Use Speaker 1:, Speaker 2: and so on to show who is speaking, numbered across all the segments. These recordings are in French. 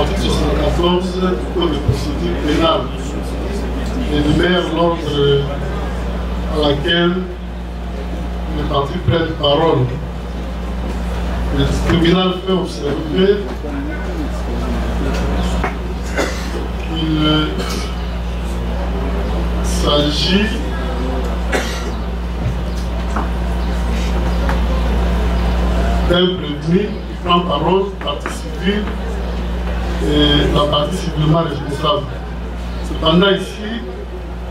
Speaker 1: l'article 74 du Code de procédure pénale énumère l'ordre à laquelle les parties prennent parole. Le tribunal fait observer qu'il s'agit d'un prévenu qui prend parole, partie civile et la partie civilement responsable. Cependant, ici,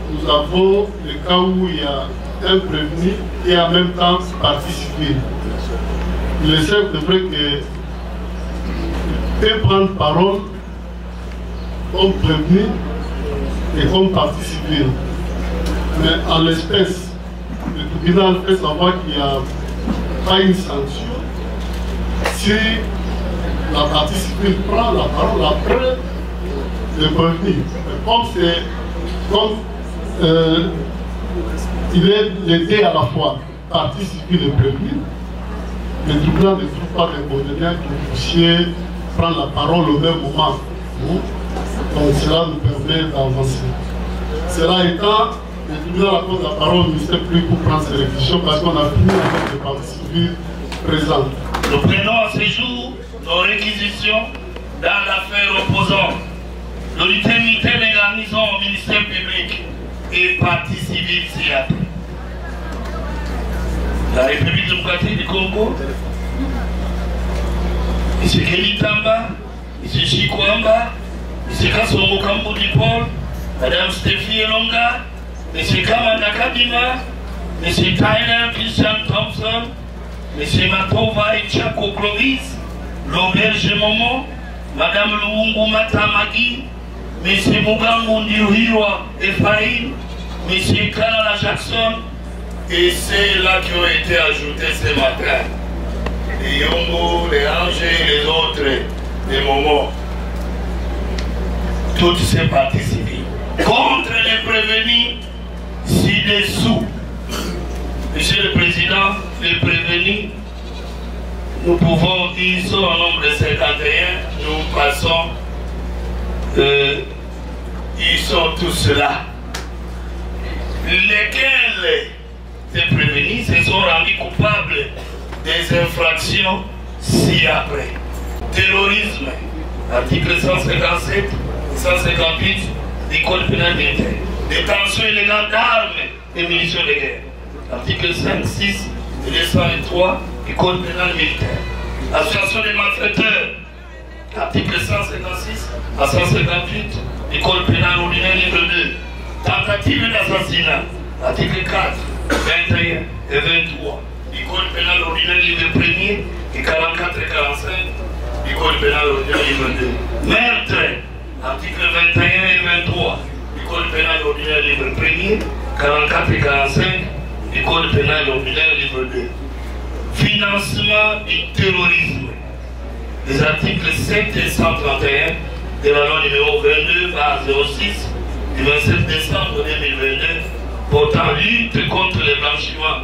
Speaker 1: nous avons le cas où il y a un prévenu et en même temps partie civile. Le chef devrait peut prendre parole comme prévenu et comme partie civile. Mais en l'espèce, le tribunal fait savoir qu'il n'y a pas une sanction si la partie civile prend la parole après le prévenu. Comme il est les deux à la fois, partie civile et prévenu, le tribunal ne trouve pas d'inconvénient que vous puissiez prendre la parole au même moment. Donc cela nous permet d'avancer. Cela étant, le tribunal accorde la parole au ministère public pour prendre ses réquisitions parce qu'on a fini avec les parties civiles présentes.
Speaker 2: Nous prenons à ce jour nos réquisitions dans l'affaire opposante. L'unité militaire des garnisons au ministère public et partie civile ci-après. La République démocratique du Congo, M. Kelly Tamba, M. Chikwamba, M. Kassongo Kambo Dipol, Mme Stéphie Elonga, M. Kamanda Kadima, M. Tyler Christian Thompson, M. Matova Etchako Clovis, l'auberge Momo, Mme Luungu Matamagi, M. Mugangu Ndiruhirwa Ephraim, M. Kalala Jackson, et c'est là qui ont été ajoutés ce matin. Les Yongo, les Angers et les autres, les Momos. Toutes ces parties civiles. Contre les prévenus ci-dessous. Monsieur le Président, les prévenus, nous pouvons dire, ils sont au nombre de 51, nous passons, ils sont tous là. Lesquels ces prévenus se sont rendus coupables des infractions ci-après. Terrorisme, article 157 et 158 du Code pénal militaire. Détention illégale d'armes et munitions de guerre. Article 5, 6 et 203 du Code pénal militaire. Association des malfaiteurs. Article 156 à 158 du Code pénal ordinaire livre 2. Tentative d'assassinat. Article 4, 21 et 23 du Code pénal ordinaire livre 1er et 44 et 45 du Code pénal ordinaire livre 2. Meurtre. Article 21 et 23 du Code pénal ordinaire livre 1er, 44 et 45 du Code pénal ordinaire livre 2. Financement du terrorisme. Les articles 7 et 131 de la loi numéro 22/06 du 27 décembre 2022 portant lutte contre le blanchiment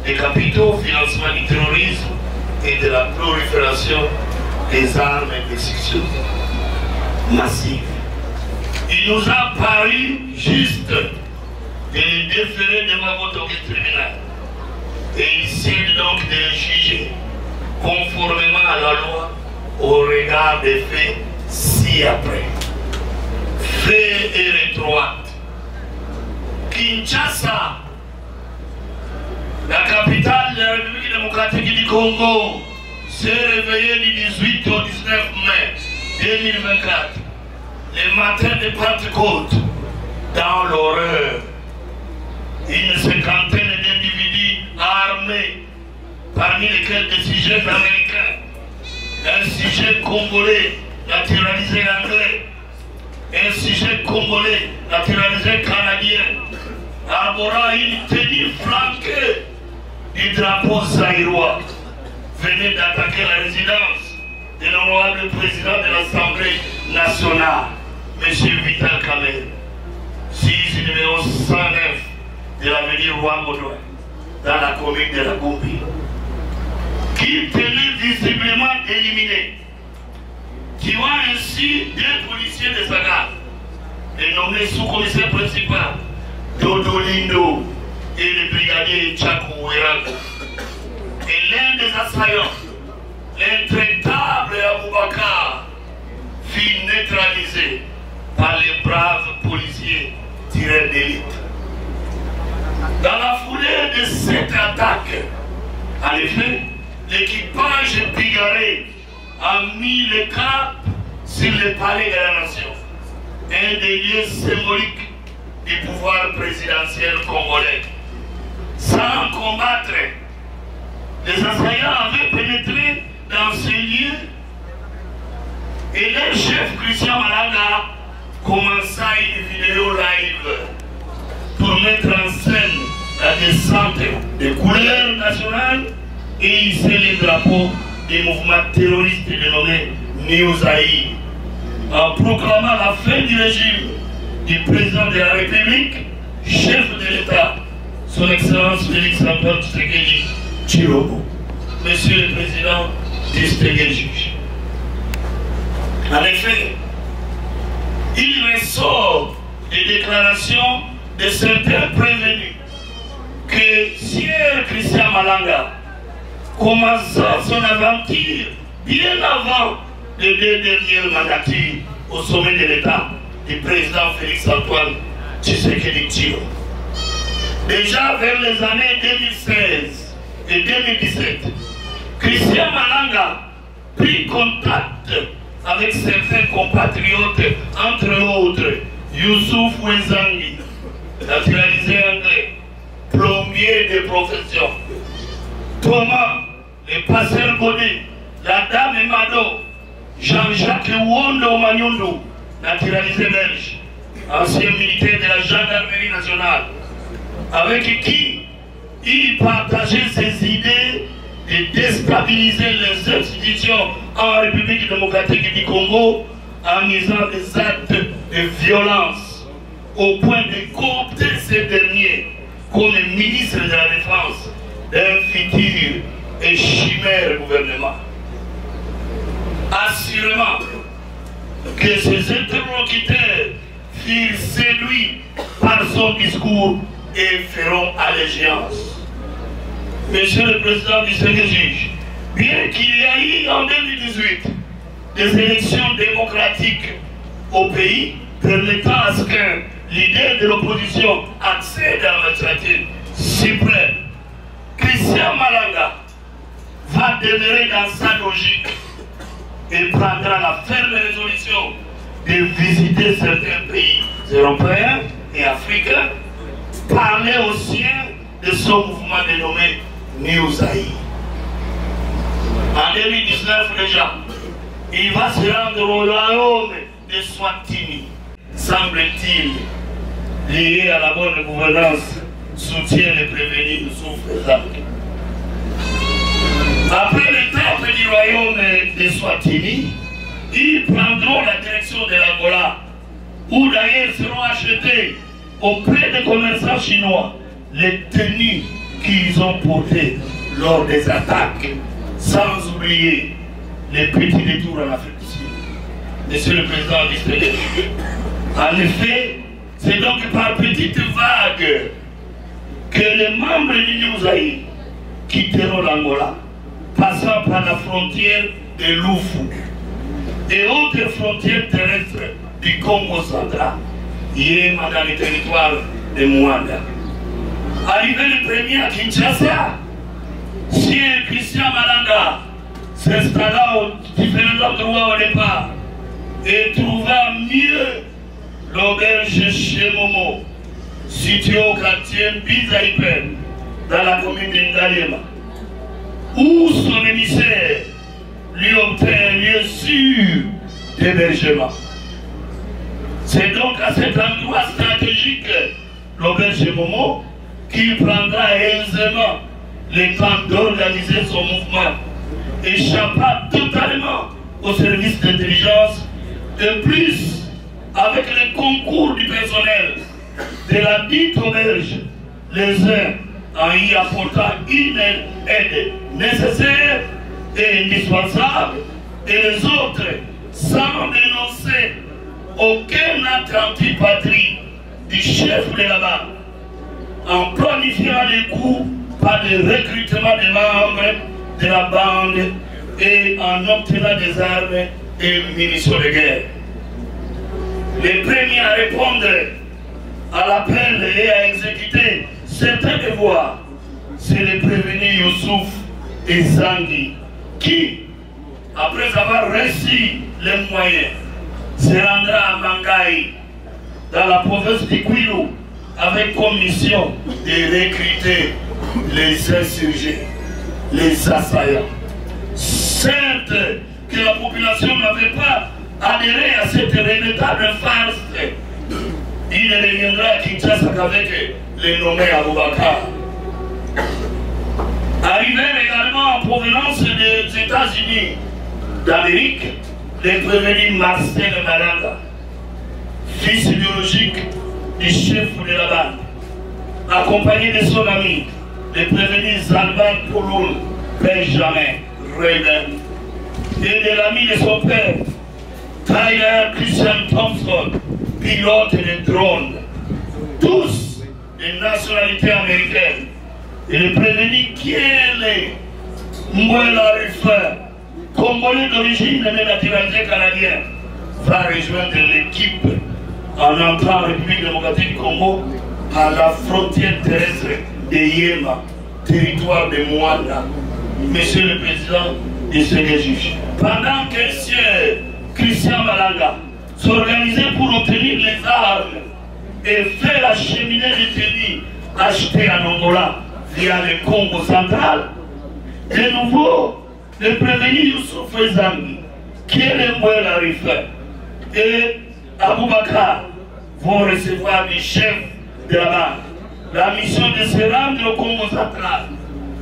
Speaker 2: des capitaux, financement du terrorisme et de la prolifération des armes et destruction massive. Il nous a paru juste de les déférer devant votre tribunal. Et il signe donc de les juger conformément à la loi au regard des faits ci-après. Faits et rétroactes. Kinshasa, la capitale de la République démocratique du Congo, s'est réveillée du 18 au 19 mai 2024, les matins de Pentecôte, dans l'horreur. Une cinquantaine d'individus armés, parmi lesquels des sujets américains, un sujet congolais naturalisé anglais, un sujet congolais naturalisé canadien, arborant une tenue flanquée du drapeau zaïrois, venait d'attaquer la résidence de l'honorable président de l'Assemblée nationale, M. Vital Kamerhe, 6 numéro 109 de l'avenue Roi-Baudouin, dans la commune de la Gombi, qui tenait visiblement éliminé, tuant ainsi 2 policiers de sa garde, et nommé sous-commissaire principal Dodolindo et le brigadier Tchakou Erago. Et l'un des assaillants, l'intraitable Aboubakar, fut neutralisé par les braves policiers tireurs d'élite. Dans la foulée de cette attaque, en effet, l'équipage bigarré a mis le cap sur le palais de la nation, un des lieux symboliques du pouvoir présidentiel congolais. Sans combattre, les assaillants avaient pénétré dans ce lieu et leur chef Christian Malanga commença une vidéo live pour mettre en scène la descente des couleurs nationales et hisser les drapeaux des mouvements terroristes dénommés Néo-Zaïre, en proclamant la fin du régime du président de la République, chef de l'État, son Excellence Félix Antoine Tshisekedi Tshilombo. Monsieur le Président, distingué juge. En effet, il ressort des déclarations de certains prévenus que Sieur Christian Malanga commença son aventure bien avant les 2 dernières mandatures au sommet de l'État du président Félix Antoine Tshisekedi Tshilombo. Déjà vers les années 2016 et 2017, Christian Malanga prit contact avec certains compatriotes, entre autres Youssouf Wenzangi, naturalisé anglais, plombier de profession, Thomas, le passeur Godé, la dame Mado, Jean-Jacques Wondo Manyundu, naturalisé belge, ancien militaire de la gendarmerie nationale, avec qui il partageait ses idées de déstabiliser les institutions en République démocratique du Congo en misant des actes de violence au point de coopter ces derniers comme ministre de la Défense d'un futur et chimère gouvernement. Assurément que ces interlocuteurs furent séduits par son discours et feront allégeance. Monsieur le Président du juge, bien qu'il y ait eu en 2018 des élections démocratiques au pays permettant à ce qu'un leader de l'opposition accède à la magistrature suprême, Christian Malanga va demeurer dans sa logique et prendra la ferme résolution de visiter certains pays européens et africains, parler aux siens de son mouvement dénommé Néo-Zaïre. En 2019 déjà, il va se rendre au royaume de Swatini, semble-t-il, lié à la bonne gouvernance, soutient les prévenus de souffrance. Après l'étape du royaume de Swatini, ils prendront la direction de l'Angola, où d'ailleurs seront achetés auprès des commerçants chinois les tenues qu'ils ont portées lors des attaques, sans oublier les petits détours en Afrique du Sud. Monsieur le Président distingué, en effet, c'est donc par petites vagues que les membres du Néo-Zaïre quitteront l'Angola, passant par la frontière de Lufu et autres frontières terrestres du Congo central, Yéma dans les territoires de Mwanda. Arrivé le premier à Kinshasa, Sieur Christian Malanga s'installa aux différents endroits au départ et trouva mieux l'auberge chez Momo, située au quartier Bizaïpen, dans la commune d'Indalema, où son émissaire lui obtint un lieu sûr d'hébergement. C'est donc à cet endroit stratégique, l'auberge Momo, qu'il prendra aisément le temps d'organiser son mouvement, échappa totalement au service d'intelligence, de plus, avec le concours du personnel de la dite auberge, les uns en y apportant une aide nécessaire et indispensable, et les autres sans dénoncer aucun acte antipatrie du chef de la bande, en planifiant les coups par le recrutement des membres de la bande et en obtenant des armes et munitions de guerre. Les premiers à répondre à l'appel et à exécuter certains devoirs, c'est le prévenu Youssouf et Zangui, qui, après avoir reçu les moyens, se rendra à Mangaï, dans la province du Kwilu, avec comme mission de recruter les insurgés, les assaillants. Certes que la population n'avait pas adhéré à cette redoutable farce, il ne reviendra à Kinshasa qu'avec les nommés Aboubakar. Arrivé également en provenance des États-Unis d'Amérique, les prévenus Marcel Malanga, fils biologique du chef de la bande, accompagné de son ami, le prévenu Zalban Pouloul Benjamin Reden, et de l'ami de son père, Tyler Christian Thompson, pilote de drone, tous de nationalité américaine, et le prévenu Kiele Mwela Rufin, congolais d'origine mais naturalisé canadien, va rejoindre l'équipe en entrant en République démocratique du Congo à la frontière terrestre de Yema, territoire de Mwanda. Monsieur le Président, il se juge. Pendant que M. Christian Malanga s'organisait pour obtenir les armes et faire la cheminée de tenue achetée en Angola via le Congo central, de nouveau, le prévenu Youssouf Zangui, qui est le Mwela Rufin, et Aboubakar vont recevoir du chef de la bande la mission de se rendre au Congo central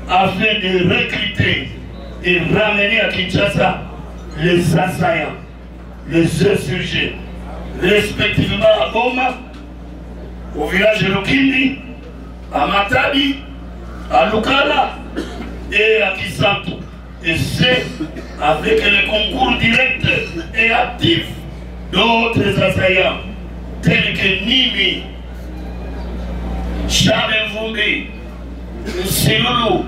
Speaker 2: afin de recruter et ramener à Kinshasa les assaillants, les insurgés, respectivement à Goma, au village de Lokindi, à Matadi, à Lukala et à Kisanto. Et c'est avec le concours direct et actif d'autres assaillants tels que Nimi, Charles Mvumbi, Silulu,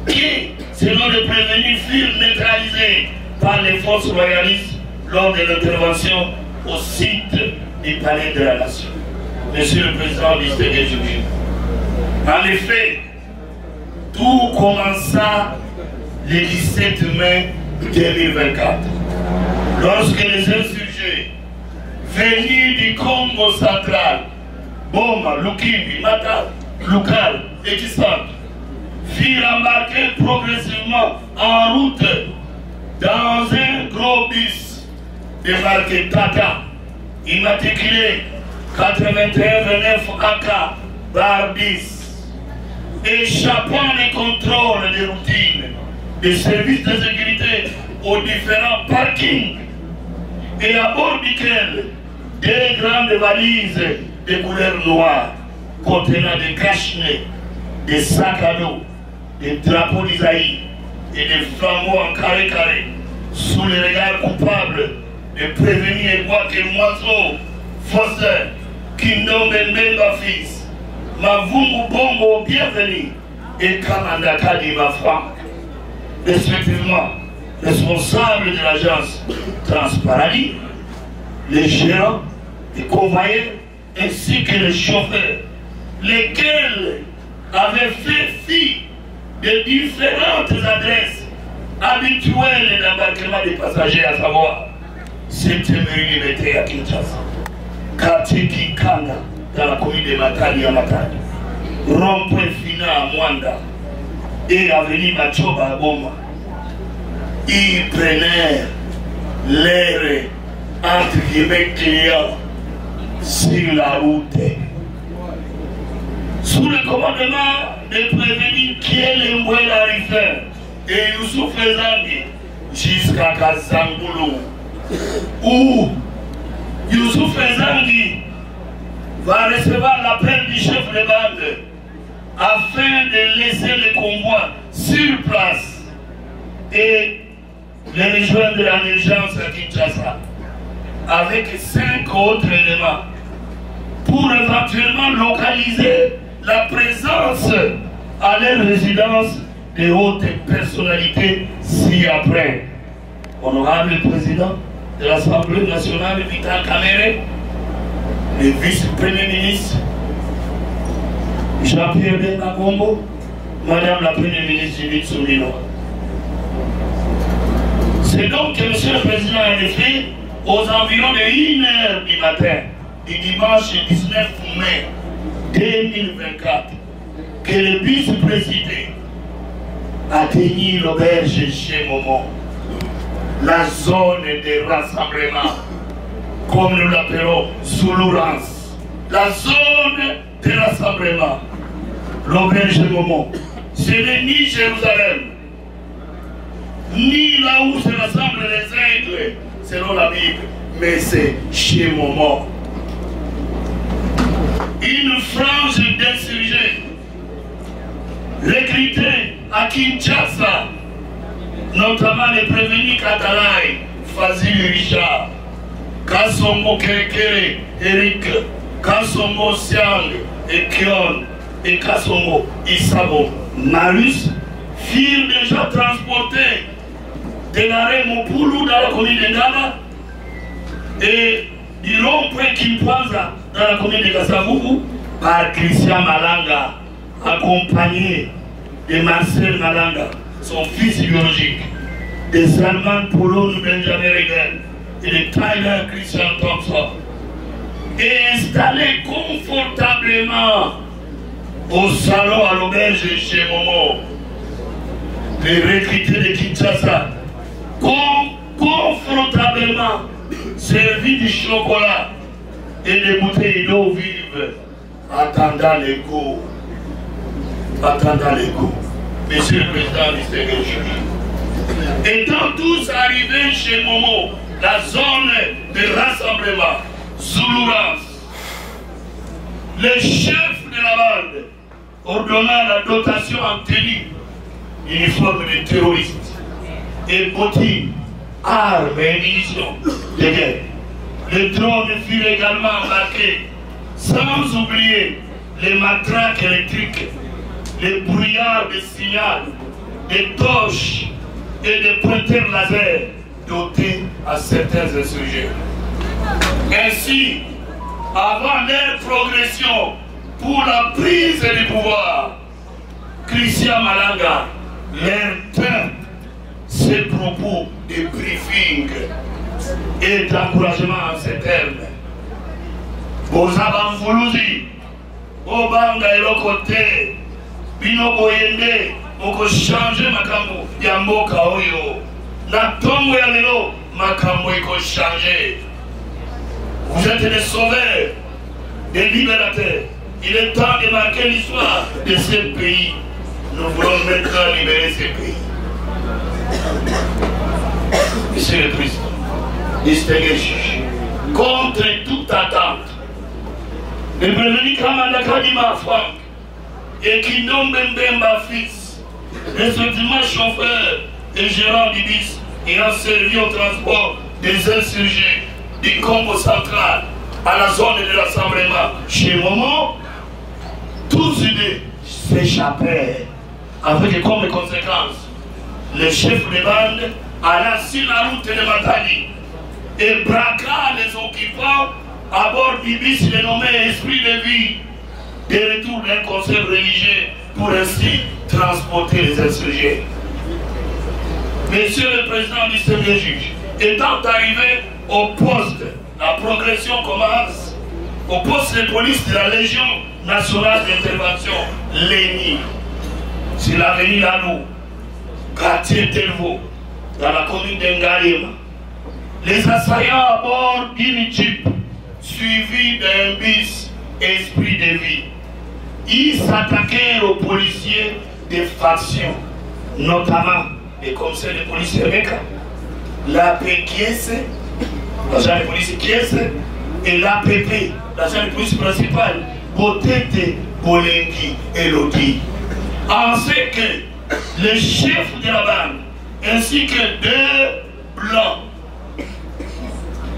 Speaker 2: qui, selon le prévenu, furent neutralisés par les forces royalistes lors de l'intervention au site du palais de la Nation. Monsieur le Président, distingué juge. En effet, tout commença le 17 mai 2024, lorsque les insurgés venus du Congo central, Boma, Lukimbi, Mata, Lukal et Kisanto, firent embarquer progressivement en route dans un gros bus démarqué Tata, immatriculé 8129 AK bar 10, échappant les contrôles de routine des services de sécurité aux différents parkings, et à bord duquel deux grandes valises de couleur noire contenant des cache-nez, des sacs à dos, des drapeaux d'Isaïe et des flambeaux en carré-carré, sous le regard coupable de prévenir et voir que Moiseau, Foster, Kingdom Mbemba fils, Mavungu Bongo bienvenue et Kamandaka Diva Franck, respectivement responsables de l'agence Transparadis, les gérants, les convoyeurs, ainsi que les chauffeurs, lesquels avaient fait fi de différentes adresses habituelles d'embarquement des passagers, à savoir Sainte-Marie Liberté à Kinshasa, quartier Kikanga dans la commune de Matadi à Matadi, rond-point Fina à Mwanda et avenue Machoba à Goma. Ils prenaient l'air entre guillemets clients sur la route. Sous le commandement des prévenus qui est le Mwela Rufin et Youssouf Zangui jusqu'à Kazangoulou, où Youssouf Zangui va recevoir l'appel du chef de bande afin de laisser le convoi sur place et les rejoindre en urgence à Kinshasa avec 5 autres éléments pour éventuellement localiser la présence à leur résidence de hautes personnalités ci-après. Honorable président de l'Assemblée nationale, Vital Kamerhe, le vice-premier ministre, Jean-Pierre Bemba Gombo, Madame la Première ministre Judith Suminwa. C'est donc que, Monsieur le Président, en effet, aux environs de 1h du matin, du dimanche 19 mai 2024, que le vice-président atteignit l'auberge chez Momo, la zone de rassemblement, comme nous l'appelons Zoulourance, la zone de rassemblement, l'auberge de Momo. Ce n'est ni Jérusalem, ni là où se rassemblent les aigles, selon la Bible, mais c'est chez Momo. Une frange d'insurgés recrutés à Kinshasa, notamment les prévenus Katalaï, Fazil Richard, Kassongo Kerekere, Eric, Kassongo Siang, et Kion, et Kassongo Isabo, Marus, firent déjà transportés de l'arrêt Mopulu dans la commune de Ngala et du rond-point Kimpanza dans la commune de Kassavubu par Christian Malanga, accompagné de Marcel Malanga, son fils biologique, de Salman Pouloun Benjamin Regan et de Tyler Christian Thompson, et installé confortablement au salon à l'auberge chez Momo, les recrutés de Kinshasa, confortablement servis du chocolat et des bouteilles d'eau vive, attendant l'écho. Attendant l'écho. Monsieur le Président, distingué juge. Étant tous arrivés chez Momo, la zone de rassemblement, Zoulourance, le chef de la bande ordonnant la dotation en tenue, uniforme de terroristes, et bottines, armes et munitions de guerre. Les drones furent également embarqués, sans oublier les matraques électriques, les brouillards de signal, des torches et des pointeurs laser dotés à certains insurgés. Ainsi, avant leur progression pour la prise du pouvoir, Christian Malanga leur tint ses propos de briefing et d'encouragement en ces termes. Bozabamfuluzi, Obanga Elokote, Bino Boyende, Oko changer makambo ya mboka oyo. Na tongo ya lelo, makambo eko changer. Vous êtes des sauveurs, des libérateurs. Il est temps de marquer l'histoire de ce pays. Nous voulons maintenant libérer ce pays. Monsieur le Président, distingué juge, contre toute attente, le prévenu Kamanda Kadima Franck et Kindombe Mbemba fils, respectivement chauffeur et gérant du bus ayant servi au transport des insurgés du Congo central à la zone de rassemblement chez Momo, tous unis s'échappèrent avec comme conséquence le chef de bande alla sur la route de Matadi et braqua les occupants à bord du bus dénommé Esprit de Vie, de retour d'un conseil religieux pour ainsi transporter les insurgés. Monsieur le Président du Sénat juge, étant arrivé au poste, la progression commence au poste de police de la Légion nationale d'intervention, l'ENI, sur l'avenue Lalou, quartier Telvo, dans la commune d'Engarima. Les assaillants à bord d'une jeep, suivis d'un bus Esprit de Vie, ils s'attaquèrent aux policiers des factions, notamment les commissaires de police Meka, l'APKS, l'agent de police Kies, et l'APP, l'agent de police principal, Botete, Bolengi et Lodi. En ce que le chef de la bande ainsi que 2 blancs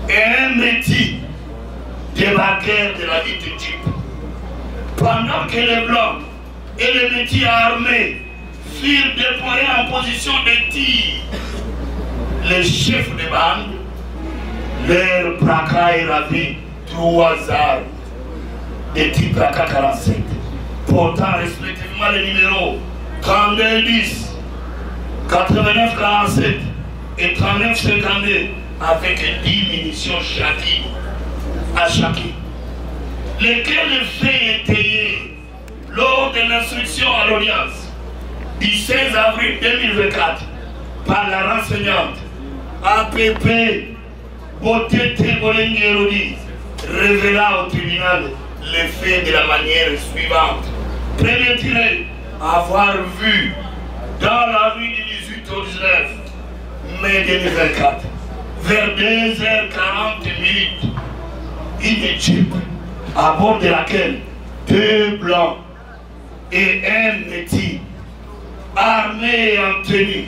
Speaker 2: et un métis débarquèrent de la ville d'Égypte. Pendant que les blancs et les métis armés furent déployés en position de tir, les chefs de bande leur braqua et ravit 3 armes de type AK-47, portant respectivement les numéros 32-10, 89-47 et 39-52, avec 10 munitions à chacun, lesquels faits étayés lors de l'instruction à l'audience du 16 avril 2024 par la renseignante APP Botete Bolenguerodi révéla au tribunal les faits de la manière suivante. Premier tiré, avoir vu dans la nuit du 18 au 19 mai 2024, vers 2h40 une Jeep à bord de laquelle 2 blancs et un métis armés et en tenue,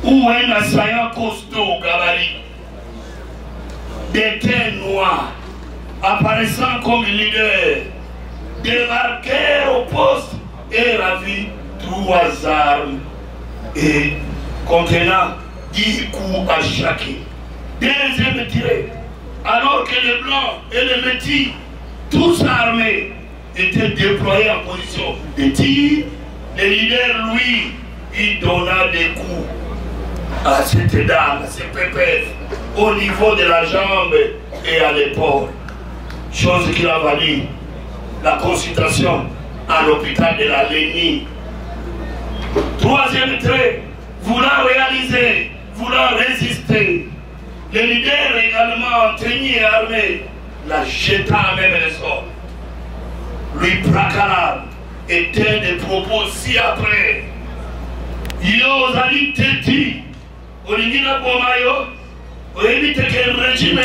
Speaker 2: ou un assaillant costaud au gabarit, des teintes noires, apparaissant comme leader, débarquèrent au poste et ravit 3 armes et contenant 10 coups à chacun. Deuxième tiré, alors que les blancs et les métis, tous armés, étaient déployés en position de tir, le leader, lui, il donna des coups à cette dame, à cette pépère, au niveau de la jambe et à l'épaule. Chose qui a valu la consultation à l'hôpital de la Lénie. Troisième trait, voulant réaliser, voulant résister, le leader également en tenue et armé la jeta à même le sol. Lui braqua et tint des propos si après. Yo zali teti, olingina bomayo, oevite que le régime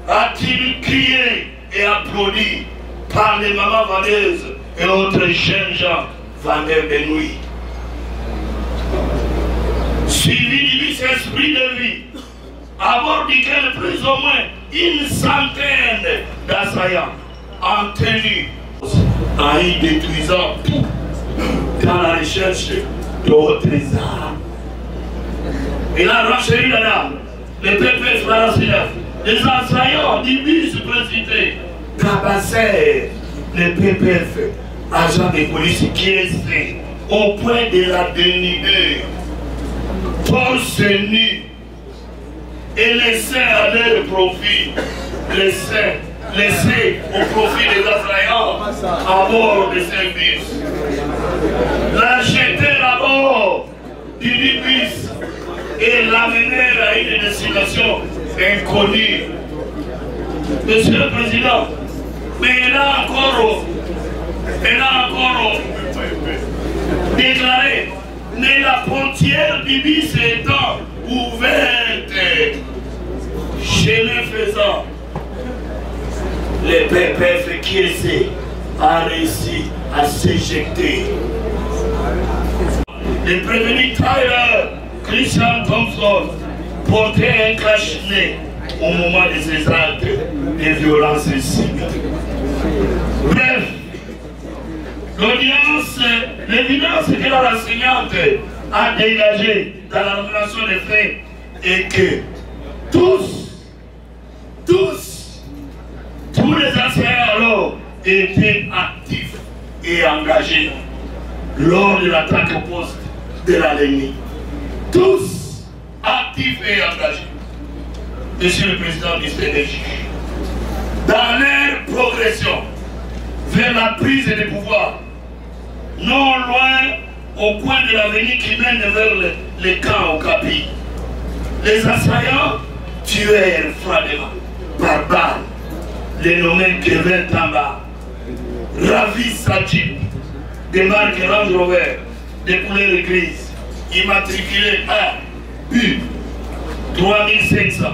Speaker 2: a-t-il crié et applaudi par les mamans vendeuses et autres jeunes gens vendeurs de nuit. Suivi du esprit de vie, à bord duquel plus ou moins une centaine d'assaillants en tenue, en y détruisant tout dans la recherche d'autres armes. Il a renchéri la dame, les pépés français, les assaillants du bus précité, tabassèrent les PPF, agents de police qui étaient au point de la dénider, torse nu, et laisser à leur profit, laisser au profit des assaillants à bord de ces bus. La jeter à bord du bus et l'amener à une destination inconnue. Monsieur le Président, mais il a encore déclaré, mais la portière du bus étant ouverte, chemin faisant, les PPF qui essaient a réussi à s'éjecter. Le prévenu Tyler Christian Thompson portait un cache-nez au moment de ces actes de violence civique. Bref, l'évidence que la renseignante a dégagée dans la relation des faits est que tous les enseignants alors étaient actifs et engagés lors de l'attaque au poste de la Lénie. Tous actifs et engagés. Monsieur le Président du CNJ, dans leur progression vers la prise de pouvoir, non loin au coin de l'avenue qui mène vers le camp au Capi, les assaillants tuèrent froidement, par balle, les nommés Kevin Tamba, Ravi Sajib, des marques Range Rover, des couleurs grises, immatriculé A, U, 3500.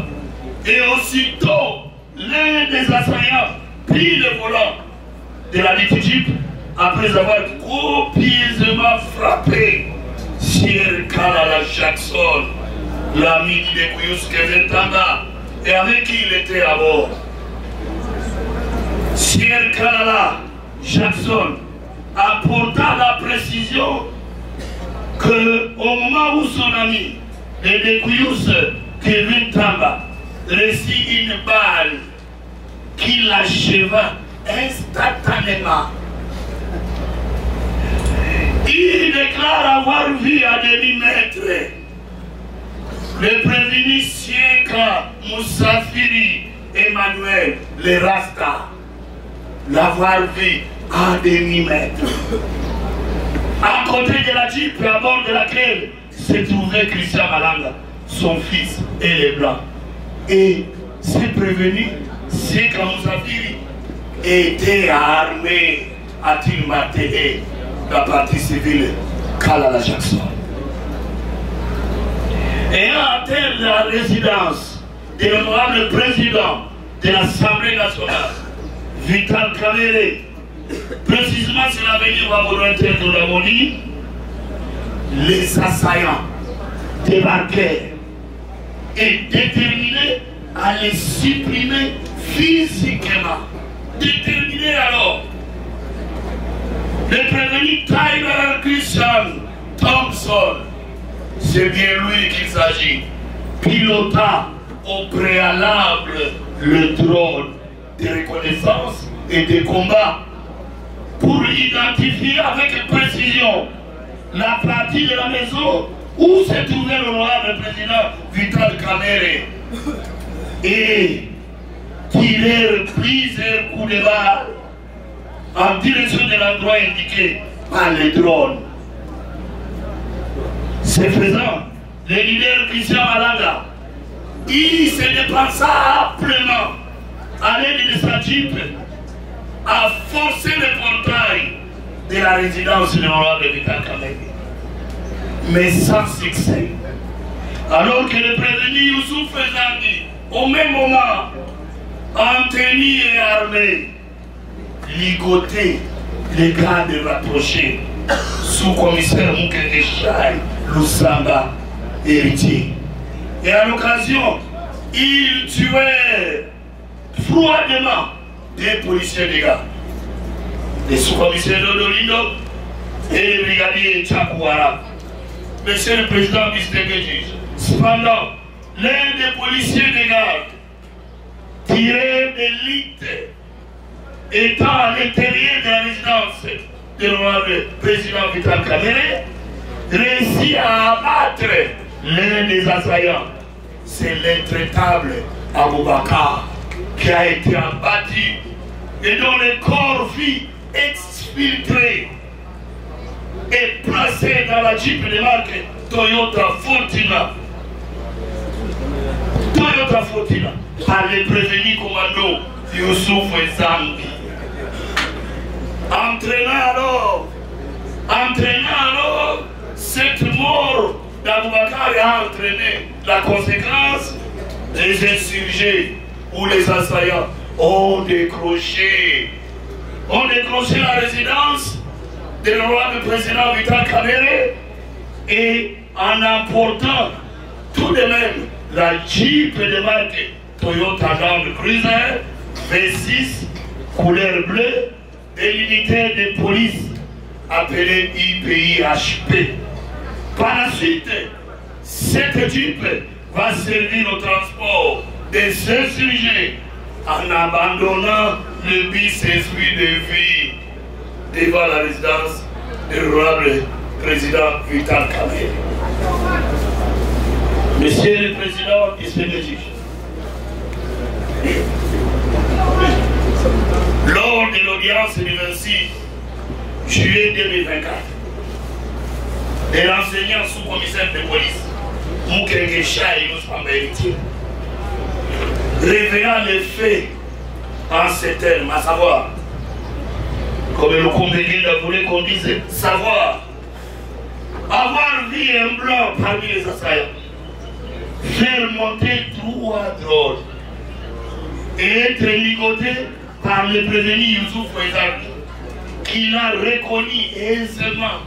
Speaker 2: Et aussitôt, l'un des assaillants prit le volant de la Jeep après avoir copieusement frappé Sier Kalala Jackson, l'ami de Kuyus Keventanga, et avec qui il était à bord. Sier Kalala Jackson apporta la précision qu'au moment où son ami, le Kuyus Keventanga, reçut une balle qui l'acheva instantanément. Il déclare avoir vu à demi-mètre le prévenu Sienka Moussafiri Emmanuel, le Rasta, l'avoir vu à demi-mètre. À côté de la Jeep, à bord de laquelle se trouvait Christian Malanga, son fils et les Blancs. Et ce prévenu, Sienka Moussafiri, était armé à Tilmaté, la partie civile Kalala Jackson. Ayant atteint la résidence de l'honorable président de l'Assemblée nationale, Vital Kamerhe, précisément sur l'avenue Wabonointer de la Moni, les assaillants débarquèrent et déterminés à les supprimer physiquement. Déterminés alors. Le prévenu Tyler Christian Thompson, c'est bien lui qu'il s'agit, pilota au préalable le drone de reconnaissance et de combat pour identifier avec précision la partie de la maison où se trouvait l'honorable président Vital Kamerhe et tirer plusieurs coups de balle en direction de l'endroit indiqué par les drones. Ce faisant, le leader Christian Malanga, il se déplaça amplement à l'aide de sa jeep à forcer le portail de la résidence de l'honorable Vital Kamerhe, mais sans succès. Alors que le prévenu Youssouf Ezangi, au même moment, en tenue et armé, ligoté les gardes rapprochés, sous-commissaire Moukenge Chai, Lusamba, héritier. Et à l'occasion, il tuait froidement des policiers de garde, les sous-commissaires Dodolindo et le brigadier Tchakouara. Monsieur le Président distingué, cependant, l'un des policiers de garde tiré d'élite étant à l'intérieur de la résidence de l'honorable président Vital Kamerhe, réussit à abattre l'un des assaillants. C'est l'intraitable Aboubakar qui a été abattu et dont le corps fut exfiltré et placé dans la Jeep de marque Toyota Fortuna. Toyota Fortuna par les prévenus commandos Youssouf Ezangi. Entraînant alors cette mort d'Aboubakar a entraîné la conséquence des insurgés où les assaillants ont décroché la résidence de l'honorable président Vital Kamerhe et en emportant tout de même la Jeep de marque Toyota Land Cruiser V6 couleur bleue et l'unité de police appelée IPIHP. Par la suite, cette Jeep va servir au transport des insurgés en abandonnant le bis esprit de vie devant la résidence de l'honorable président Vital Kamerhe. Monsieur le Président distingué, lors de l'audience du 26 juillet 2024, les enseignants sous-commissaires de police, Moukenge Chai et Lusamba héritier, révélant les faits en ces termes, à savoir, comme le Combégué voulait qu'on dise, savoir, avoir vu un blanc parmi les assaillants, faire monter 3 drones et être ligoté par le prévenu Youssouf Ezangi, qu'il a reconnu aisément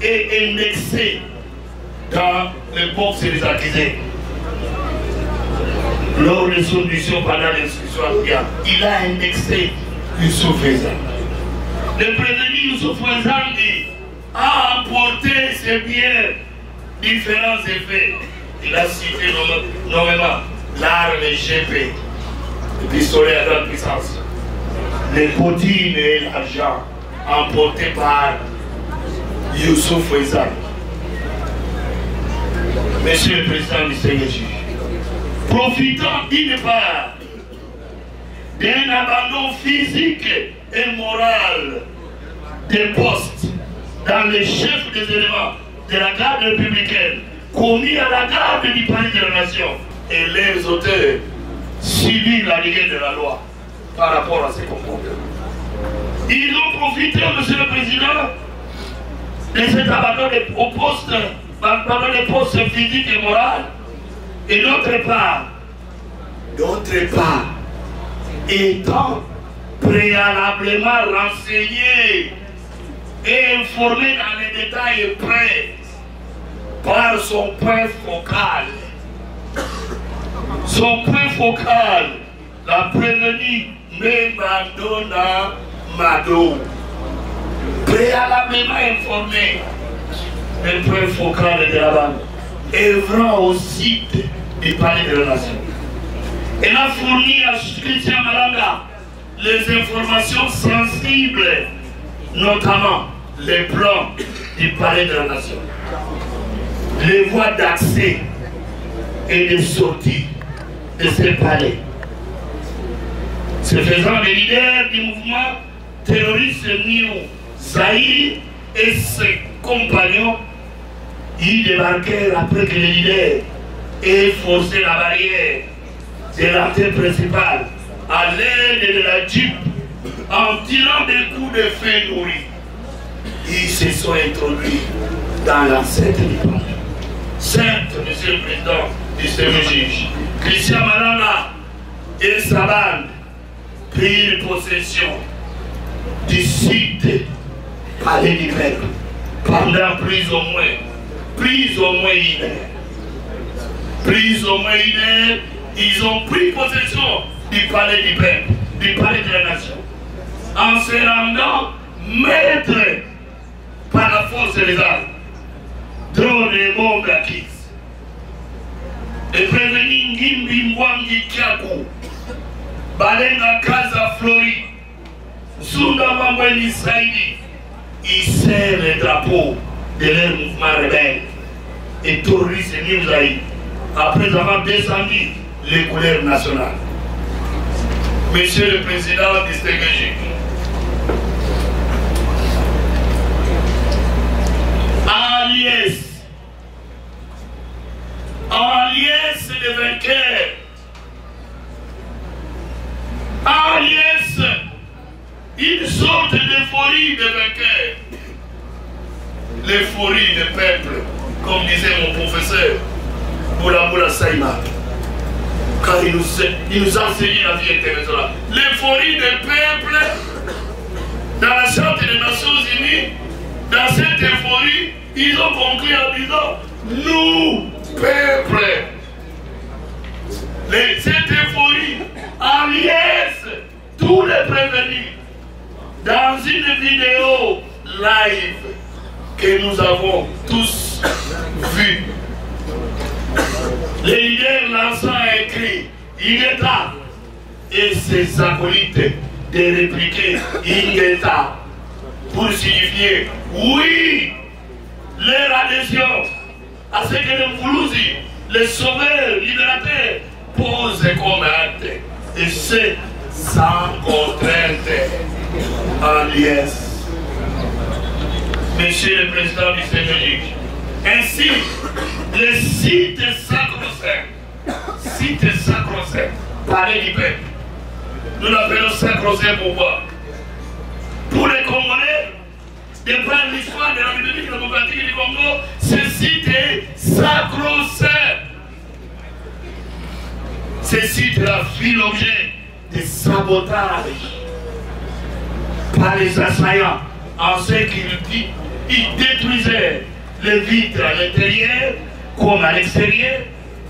Speaker 2: et indexé dans le box des accusés. Lors de son mission pendant l'instruction, il a indexé Youssouf Ezang. Le prévenu Youssouf Ezang a emporté ses biens, différents effets. Il a cité nommément l'arme GP, le pistolet à grande puissance, les bottines et l'argent emportés par Youssouf Ezang. Monsieur le Président du CNJ, profitant d'une part d'un abandon physique et moral des postes dans les chefs des éléments de la garde républicaine commis à la garde du palais de la nation et les auteurs subissent la rigueur de la loi par rapport à ces comportements. Ils ont profité, Monsieur le Président, de cet abandon au poste, pendant les postes physiques et moraux, et d'autre part, étant préalablement renseigné et informé dans les détails près par son point focal. Son point focal, la prévenue Membandona Mado. Préalablement informé, le point focal de la bande, œuvrant au site du palais de la nation. Elle a fourni à Christian Malanga les informations sensibles, notamment les plans du palais de la nation, les voies d'accès et de sortie de ce palais. Ce faisant, les leaders du mouvement terroriste New Zahir et ses compagnons y débarquèrent après que les leaders aient forcé la barrière de l'entrée principale à l'aide de la Jeep en tirant des coups de feu nourris. Ils se sont introduits dans l'enceinte du palais. Certes, Monsieur le Président du CNJ, Christian Malanga et sa bande prirent possession du site palais du peuple pendant plus ou moins une heure. Ils ont pris possession du palais du peuple, du palais de la nation, en se rendant maîtres par la force des armes, drones et bombes acquises. Et prévenir Ngimbi Mwangi Kiakou, Balenga Kaza Flori, Sunda Mambweni Saïdi, ils serrent le drapeau de leur mouvement rebelle et terroristes Nimzaï, après avoir descendu les couleurs nationales. Monsieur le Président du CNJ, en liesse de vainqueurs, en liesse une sorte d'euphorie de vainqueurs, l'euphorie du peuple, comme disait mon professeur Boula Saïma, quand il nous enseignait la vie internationale. L'euphorie du peuple dans la Charte des Nations Unies, dans cette euphorie, ils ont conclu en disant nous, peuple, cette euphorie en liesse tous les prévenus dans une vidéo live que nous avons tous vue. Les leaders lançant un cri Ingeta et ses acolytes de répliquer Ingeta pour signifier oui leur adhésion à ce que le Moulouzi, le sauveur libérateur, pose comme acte, et c'est sans contrainte en liesse. Monsieur le Président du CNJ, ainsi, le site sacro-saint, palais du peuple, nous l'appelons sacro-saint pourquoi? Pour les Congolais, de par l'histoire de la République démocratique du Congo, ce site est sacro-saint. Ce site a fait l'objet de sabotage par les assaillants. En ce qu'il dit, ils détruisaient les vitres à l'intérieur comme à l'extérieur,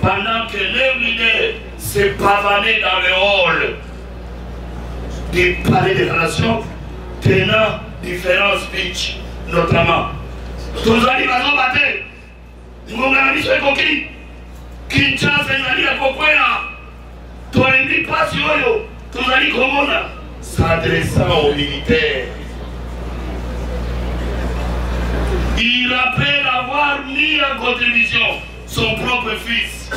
Speaker 2: pendant que leur leader se pavanait dans le hall des palais des nations, tenant différents speeches, notamment. Tozali bazo bate, ngongana biso ekoki, Kinshasa ezali ya kokwela, tolembi pasi oyo, tozali komona, s'adressant aux militaires. Il rappelle avoir mis en contribution son propre fils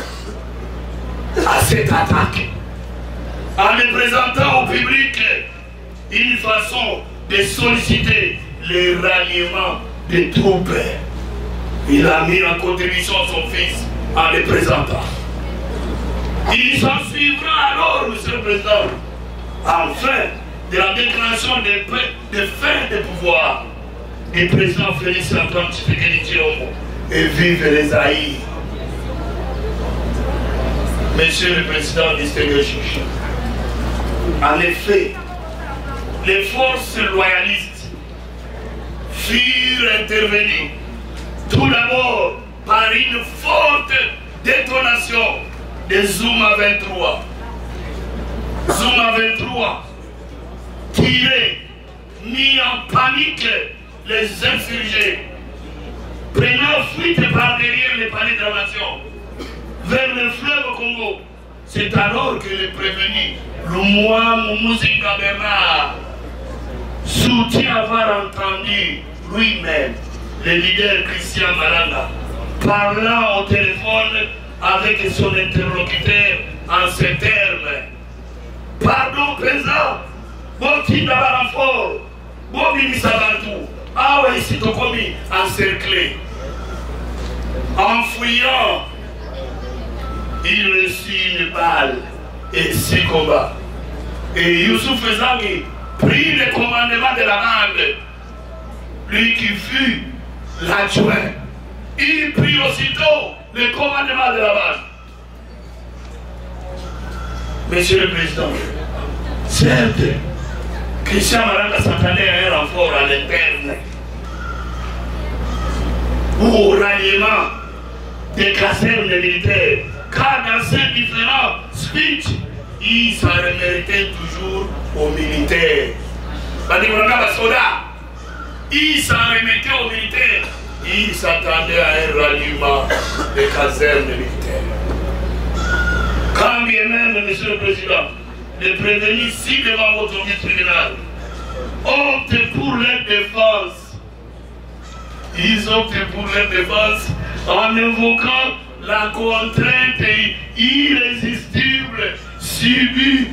Speaker 2: à cette attaque, en le présentant au public une façon de solliciter le ralliement des troupes. Il a mis en contribution son fils en le présentant. Il s'en suivra alors, Monsieur le Président, enfin de la déclaration de fin de pouvoir du président Félix Antoine Tshisekedi Tshilombo, et vive les haïs. Monsieur le Président, distingué juge, en effet, les forces loyalistes furent intervenues tout d'abord par une forte détonation de Zuma 23. Zuma 23 tiré, mis en panique les insurgés, prenant fuite par derrière les palais de la nation vers le fleuve Congo. C'est alors que le prévenu Lumwa Mumuzinga Bernard soutient avoir entendu lui-même le leader Christian Malanga parlant au téléphone avec son interlocuteur en ces termes. Pardon, président, bon type d'avoir un fort, bon ministre Bantou, ah ouais, ici t'as commis encerclé. En fouillant, il reçut une balle et 6 combats. Et Youssouf Ezangi prit le commandement de la bande, lui qui fut l'adjoint. Il prit aussitôt le commandement de la bande. Monsieur le Président, certes, Christian Malanga s'attendait à un renfort à l'interne ou au ralliement des casernes militaires, car dans ces différents speeches, il s'en remettait toujours aux militaires. Il s'en remettait aux militaires. Il s'attendait à un ralliement des casernes militaires. Quand bien même, Monsieur le Président, les prévenus ici devant votre tribunal optent pour leur défense. Ils optent pour leur défense en invoquant la contrainte irrésistible subie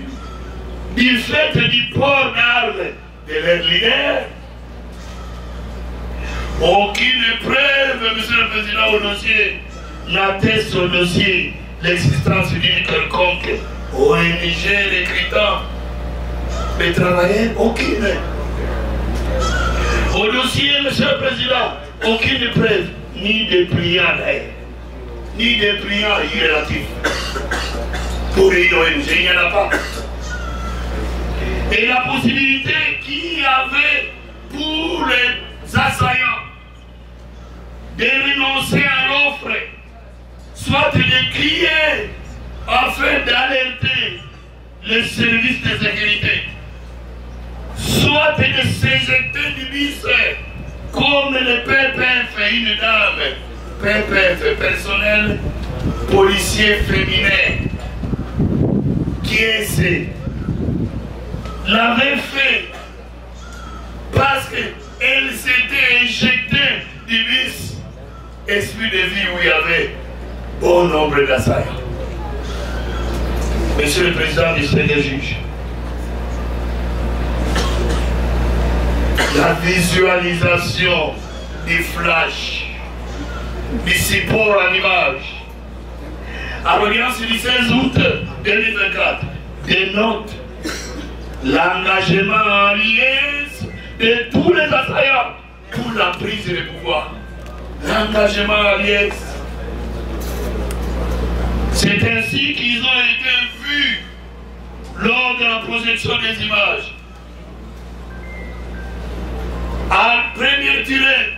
Speaker 2: du fait du port d'armes de leur leader. Aucune preuve, Monsieur le Président, au dossier n'atteste au dossier l'existence d'une quelconque ONG recrutant des travailleurs. Aucune. Au dossier, Monsieur le Président, aucune preuve, ni de priants d'ailleurs, ni de priants irrélatifs. Pour une ONG, il n'y en a pas. Et la possibilité qu'il y avait pour les assaillants de renoncer à l'offre, soit de crier afin d'alerter les services de sécurité, soit de s'éjecter du bus comme le PPF, une dame, PPF, personnel policier féminin, qui est l'avait fait parce qu'elle s'était éjectée du bus esprit de vie où il y avait bon nombre d'assaillants. Monsieur le Président du Seigneur juge, la visualisation du flash, du support en image, à l'audience du 16 août 2024, dénote l'engagement en liesse de tous les assaillants pour la prise de pouvoir. L'engagement en liesse. C'est ainsi qu'ils ont été vus lors de la projection des images. À premier tiré,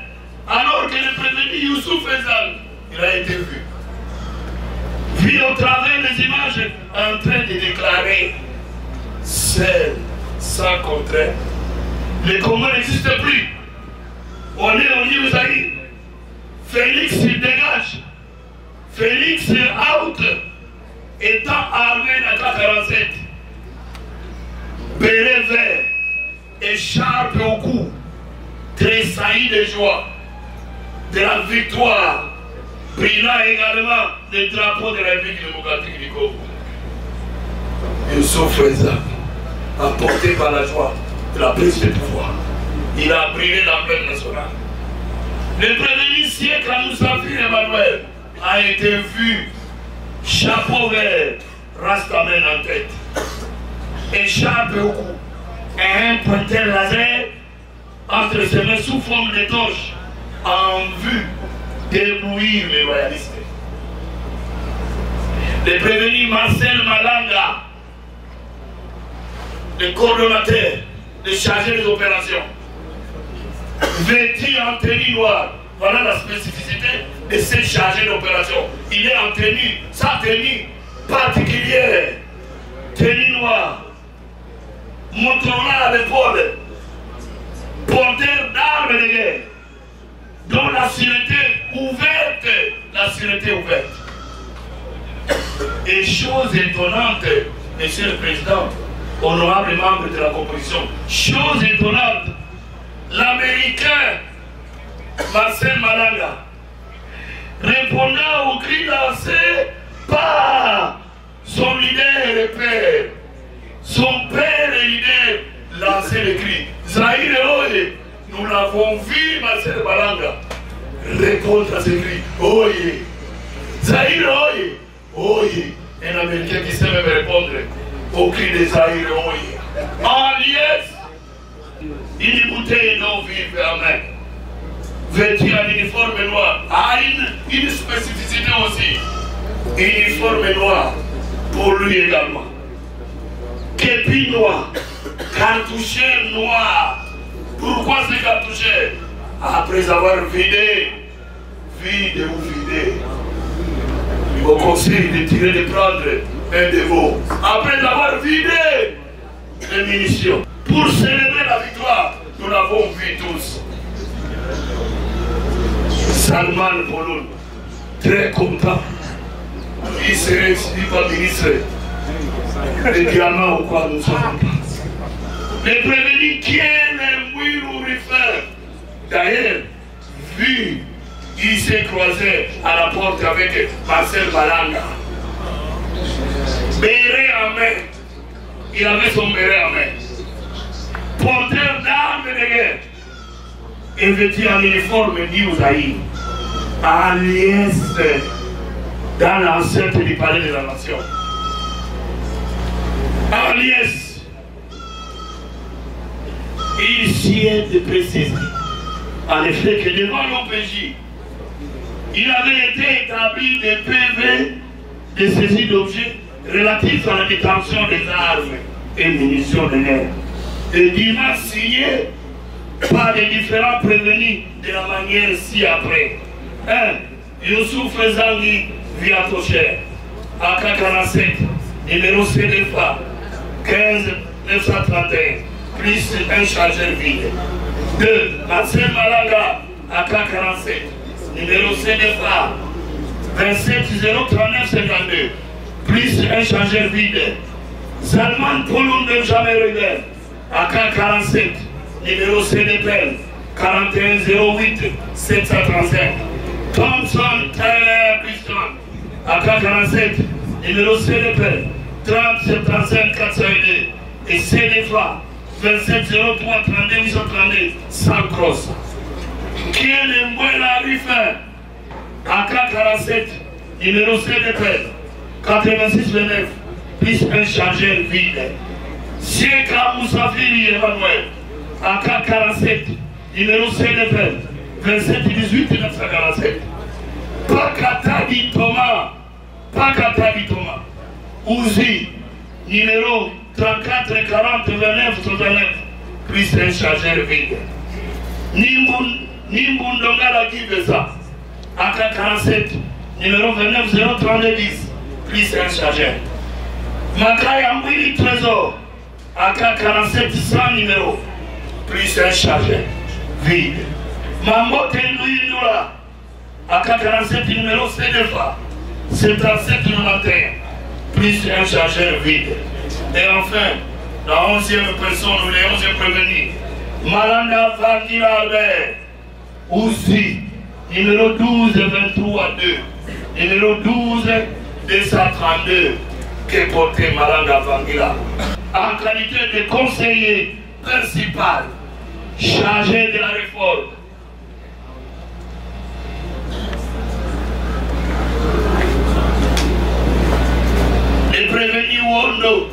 Speaker 2: alors que le prévenu Youssouf Ezal, il a été vu. Vu au travers des images en train de déclarer seul, sans contraire. Le Congo n'existe plus. On est au New Zaïre. Félix il dégage. Félix out. Étant armé d'AK-47. Béret vert. Écharpe au cou. Tressailli de joie. De la victoire. Brillant également le drapeau de la République démocratique du Congo. Youssouf Ezal, emporté par la joie de la prise de pouvoir, il a brillé l'emblème national. Le prévenu siècle à Moussafir Emmanuel a été vu, chapeau vert, rastamen en tête, écharpe au cou, et un pointeur laser entre ses mains sous forme de torche en vue d'éblouir les royalistes. Le prévenu Marcel Malanga, le coordonnateur, le chargé des opérations, vêtu en tenue noire. Voilà la spécificité de ces chargés d'opération. Il est en tenue, sa tenue particulière, tenue noire, Motorola à l'épaule, porteur d'armes de guerre, dont la sûreté ouverte, Et chose étonnante, Monsieur le Président, honorable membre de la composition, chose étonnante, l'Américain Marcel Malanga, répondant au cri lancé par son leader et père, son père et leader lançait le cri Zaïre Oye, nous l'avons vu Marcel Malanga répondre à ce cri Oye, Zaïre Oye, Oye, un Américain qui sait même répondre au cri de Zaïre Oye. En liesse, une bouteille d'eau vive en main, vêtue en uniforme noir, a une spécificité aussi. Uniforme noir pour lui également. Képi noir, cartoucheur noir. Pourquoi ce cartoucheur? Après avoir vidé, il vous conseille de tirer, de prendre un de vous. Après avoir vidé les munitions, pour célébrer la victoire, nous l'avons vu tous. Salman Poloun, très content. Il serait pas ministre. Le diamant au quoi nous sommes pas. Le prévenu qui est le Mouirou Rifer. D'ailleurs, vu, il s'est croisé à la porte avec Marcel Malanga. Béret en main. Il avait son béret en main. Porteur d'armes de guerre. Et vêtu en uniforme New Zaïre. À l'est, dans l'enceinte du palais de la nation. À l'est, il sied de préciser, en effet, que devant l'OPJ, il avait été établi des PV de saisie d'objets relatifs à la détention des armes et munitions de guerre. Et dûment signé par les différents prévenus de la manière ci-après. 1. Youssouf Ezangi Viatocher, AK-47, numéro CDFA 15 931, plus un chargeur vide. 2. Marcel Malanga, AK-47, numéro CDFA 27 039 52, plus un chargeur vide. Salman Poloun Benjamin Ruber, AK-47, numéro CDPL 41 08 735. Thompson Tyler Piston, AK-47, numéro CDPL 30 75 402 et CDFA 27 03 32 832 sans cross. Qui est le Mbouela Rifer, AK-47, numéro CDPL 86 29, plus un chargeur vide. Sieka Moussafir Emmanuel, AK-47, numéro CDPL 27 18 947. Pakatadi Thomas, Ouzi, numéro 34 40 29 69, plus un chargeur vide. Nimbundongala Kibesa, AK47, numéro 29 03210, plus un chargeur. Makaya Mbili Trésor, AK47 100 numéro, plus un chargeur, vide. Mambote Louinoula, AK47 numéro CDFA, 7791, plus un chargeur vide. Et enfin, la 11e personne ou les 11e prévenus, Malanda Vandila Albert, aussi, numéro 12 23 2, numéro 12 232, que portait Malanda Vandila, en qualité de conseiller principal, chargé de la réforme. Les prévenus Wondo,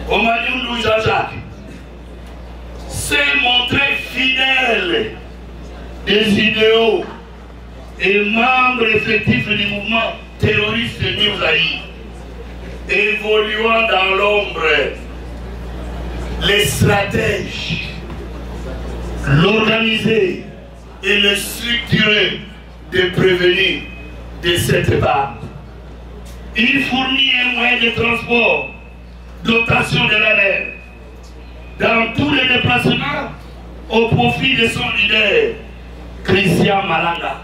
Speaker 2: Omaniundou Jean-Jacques, s'est montré fidèle des idéaux et membre effectif du mouvement terroriste New Zaïre, évoluant dans l'ombre, les stratèges, l'organiser et le structurer de prévenir de cette bande. Il fournit un moyen de transport, dotation de la mer, dans tous les déplacements au profit de son leader, Christian Malanga,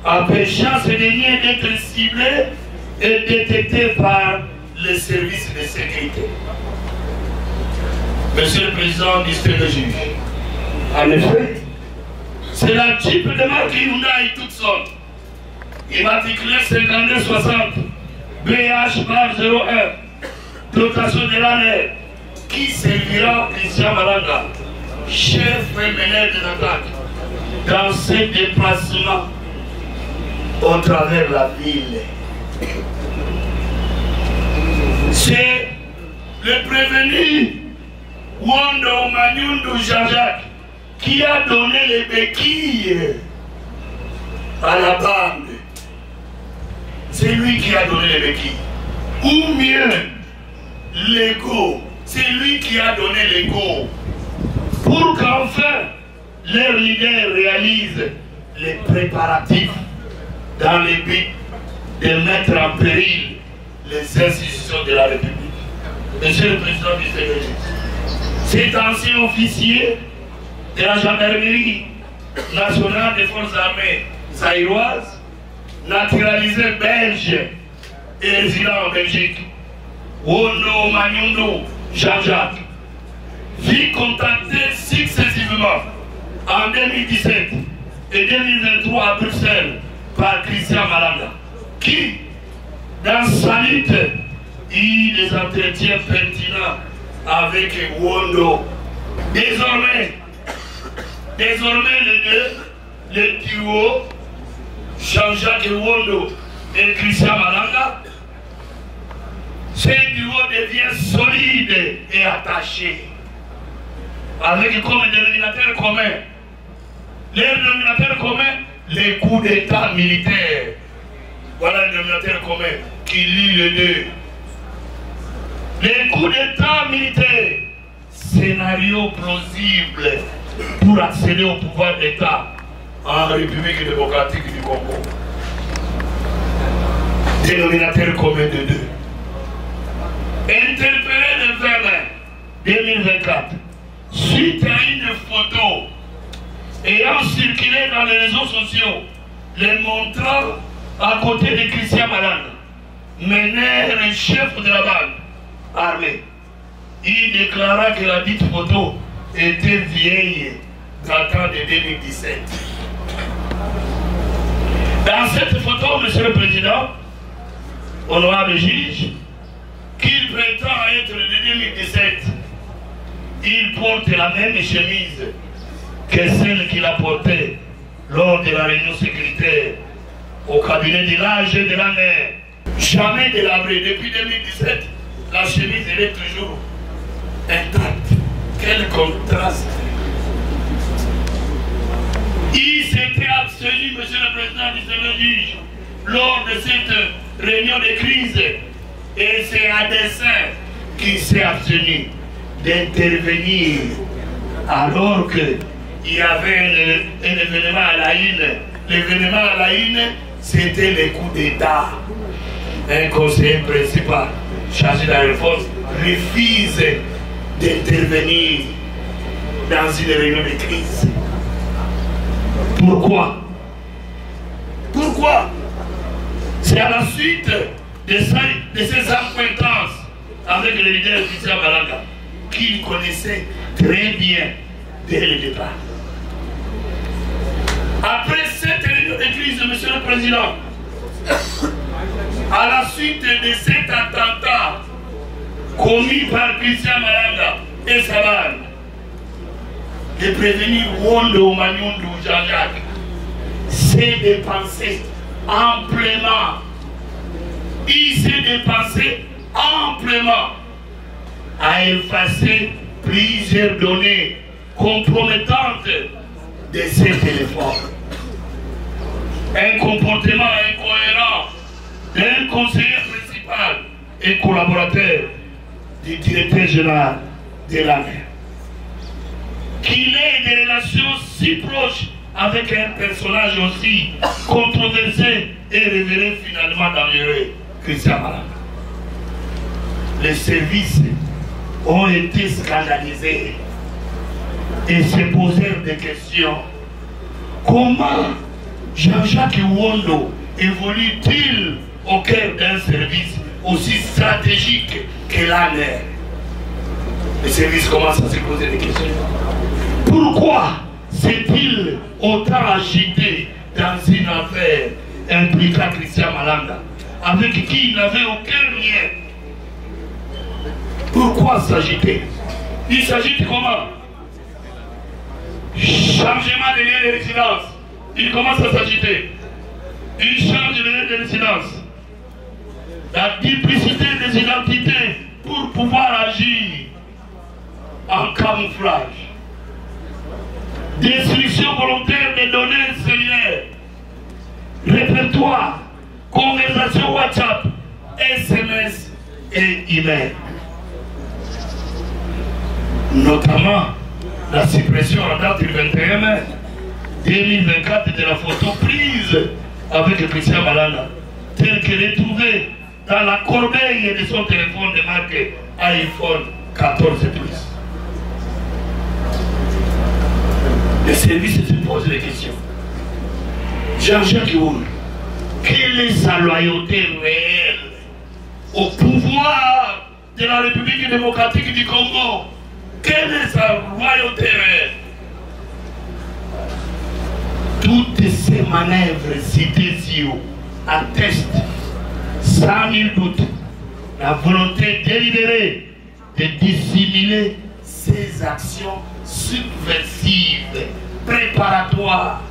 Speaker 2: empêchant ce dernier d'être ciblé et détecté par les services de sécurité. Monsieur le Président, distingué juge, en effet, c'est la type de marque Hyundai Tucson, immatriculé 5260, BH bar 01, dotation de l'année, qui servira Christian Malanga, chef et meneur de l'attaque, dans ses déplacements au travers de la ville. C'est le prévenu Wondo Maniundou Jean-Jacques qui a donné les béquilles à la bande. C'est lui qui a donné les béquilles. Ou mieux, l'ego. C'est lui qui a donné l'ego. Pour qu'enfin, leur leader réalise les préparatifs dans le but de mettre en péril les institutions de la République. Monsieur le Président du Sénégal, cet ancien officier de la gendarmerie nationale des forces armées zaïroises, naturalisé belge et résident en Belgique, Wondo Maniundou Jean-Jacques, fut contacté successivement en 2017 et 2023 à Bruxelles par Christian Malanga, qui, dans sa lutte, eut des entretiens pertinents avec Wondo. Désormais les deux, le duo Jean-Jacques Wondo et Christian Malanga, ce duo devient solide et attaché, avec comme dénominateur commun. Les dénominateurs communs, les coups d'état militaires. Voilà le dénominateur commun qui lie les deux. Les coups d'état militaires, scénario plausible pour accéder au pouvoir d'État en République démocratique du Congo. Dénominateur commun de deux. Interpellé le 20 mai 2024, suite à une photo ayant circulé dans les réseaux sociaux, les montrant à côté de Christian Malanga, meneur et chef de la bande armée. Il déclara que la dite photo était vieille, datant de 2017. Dans cette photo, Monsieur le Président, honorable juge, qu'il prétend être de 2017, il porte la même chemise que celle qu'il a portée lors de la réunion sécuritaire au cabinet de l'âge et de la mer. Jamais délabrée. Depuis 2017, la chemise elle est toujours intacte. Quel contraste! Il s'était abstenu, Monsieur le Président du Sénat juge, lors de cette réunion de crise. Et c'est à dessein qu'il s'est abstenu d'intervenir alors que il y avait un événement à la Haine. L'événement à la Haine, c'était le coup d'État. Un conseiller principal chargé de la réforme refuse d'intervenir dans une réunion de crise. Pourquoi? Pourquoi? C'est à la suite de ces acquaintances avec le leader Christian Malanga qu'il connaissait très bien dès le départ. Après cette réunion de crise, Monsieur le Président, à la suite de cet attentat commis par Christian Malanga et sa bande, de prévenir Wondo Manyundu Jean-Jacques, s'est dépensé amplement. Il s'est dépensé amplement à effacer plusieurs données compromettantes de ces téléphones. Un comportement incohérent d'un conseiller principal et collaborateur du directeur général de l'armée. Qu'il ait des relations si proches avec un personnage aussi controversé et révélé finalement dangereux, Christian Malanga. Les services ont été scandalisés et se posèrent des questions. Comment Jean-Jacques Wondo évolue-t-il au cœur d'un service aussi stratégique que l'ANR? Les services commencent à se poser des questions. Pourquoi s'est-il autant agité dans une affaire impliquant Christian Malanga, avec qui il n'avait aucun lien? Pourquoi s'agiter? Il s'agite comment? Changement de lien de résidence. Il commence à s'agiter. Il change de lien de résidence. La duplicité des identités pour pouvoir agir en camouflage. Destruction volontaire des données cellulaires. Répertoire, conversation WhatsApp, SMS et email. Notamment la suppression en date du 21 mai 2024 de la photo prise avec Christian Malanga, telle que retrouvée dans la corbeille de son téléphone de marque iPhone 14 Plus. Les services se posent des questions. Jean-Jacques Wondo, quelle est sa loyauté réelle au pouvoir de la République démocratique du Congo? Quelle est sa loyauté réelle? Toutes ces manœuvres citées ci haut attestent sans nul doute la volonté délibérée de dissimuler ces actions subversives, préparatoires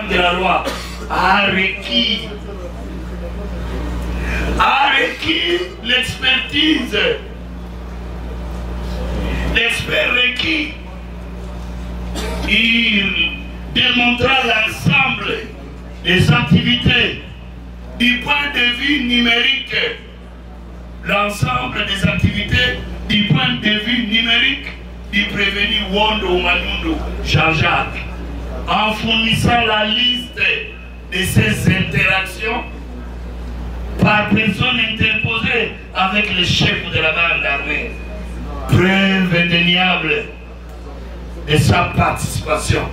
Speaker 2: de la loi a requis l'expertise. L'expert requis, il démontra l'ensemble des activités du point de vue numérique, l'ensemble des activités du point de vue numérique du prévenu Wondo Manyundu Jean-Jacques, en fournissant la liste de ces interactions par personne interposée avec le chef de la bande armée. Preuve indéniable de sa participation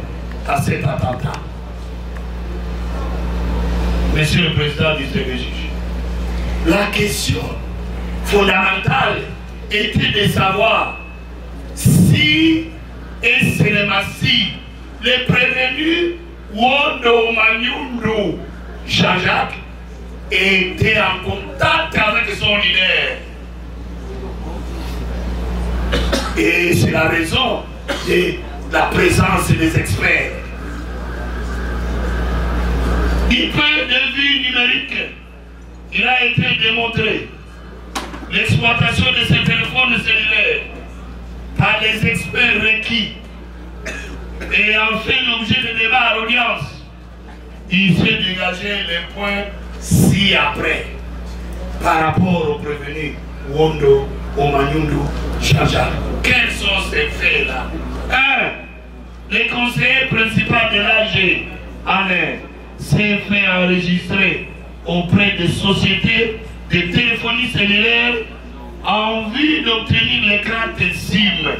Speaker 2: à cet attentat. Monsieur le Président du CBJ, la question fondamentale était de savoir si et seulement si les prévenus Wondo Manyundu Jean-Jacques étaient en contact avec son leader. Et c'est la raison de la présence des experts. Du point de vue numérique, il a été démontré l'exploitation de ces téléphones cellulaires par les experts requis et en fait l'objet de débats à l'audience. Il s'est dégagé les points ci-après par rapport au prévenu Wondo Manyundu Jean-Jacques. Quels sont ces faits-là? 1. le conseiller principal de l'AG Aner s'est fait enregistrer auprès des sociétés de téléphonie cellulaire en vue d'obtenir les cartes SIM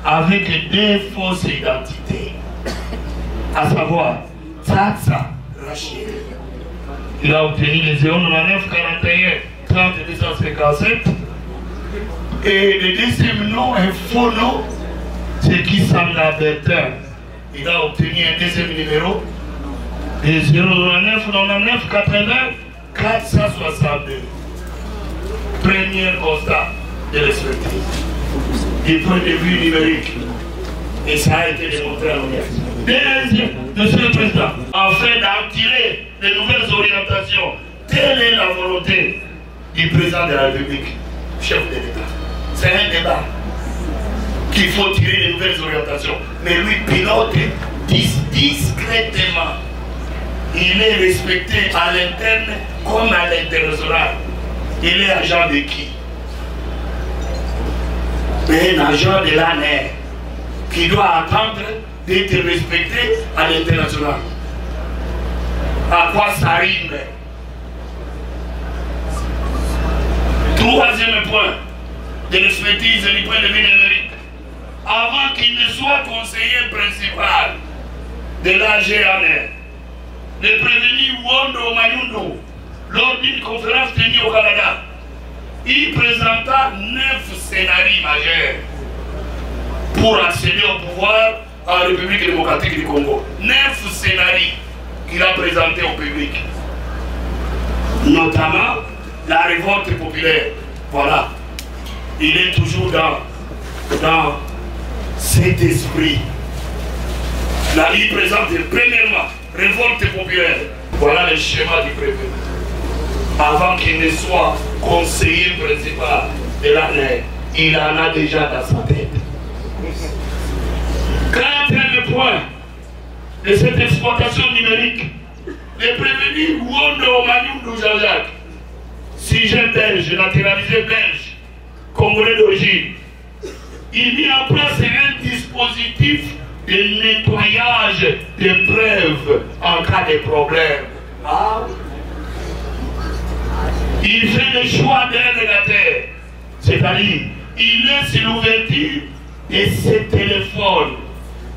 Speaker 2: avec des fausses identités, à savoir Tsatsa Rachid. Il a obtenu les 099 41 30 257 et le deuxième nom, un faux nom, c'est Kissanda Bertin. Il a obtenu un deuxième numéro et 099 99 80 462. Premier constat de l'expertise du point de vue numérique. Et ça a été démontré à l'audience. Deuxième, Monsieur le Président, afin d'en tirer de nouvelles orientations, telle est la volonté du Président de la République, chef de l'État. C'est un débat qu'il faut tirer de nouvelles orientations. Mais lui pilote discrètement. Il est respecté à l'interne comme à l'international. Il est agent de qui? Un agent de l'ANER qui doit attendre d'être respecté à l'international. À quoi ça rime? Troisième point de l'expertise du point de vue numérique. Avant qu'il ne soit conseiller principal de l'AG-ANER, le prévenu Wondo Mayundo, lors d'une conférence tenue au Canada, il présenta 9 scénarios majeurs pour accéder au pouvoir en République démocratique du Congo. 9 scénarios qu'il a présentés au public. Notamment la révolte populaire. Voilà. Il est toujours dans cet esprit. Là, il présente premièrement révolte populaire. Voilà le schéma du prévenu. Avant qu'il ne soit conseiller principal de l'ANER, il en a déjà dans sa tête. Quatrième point de cette exploitation numérique, les prévenus Wondo Mayundo Jean-Jacques, sujet belge, naturalisé belge, congolais d'origine, il mit en place un dispositif de nettoyage des preuves en cas de problème. Ah. Il fait le choix d'un légataire, c'est-à-dire il laisse l'ouverture de ses téléphones,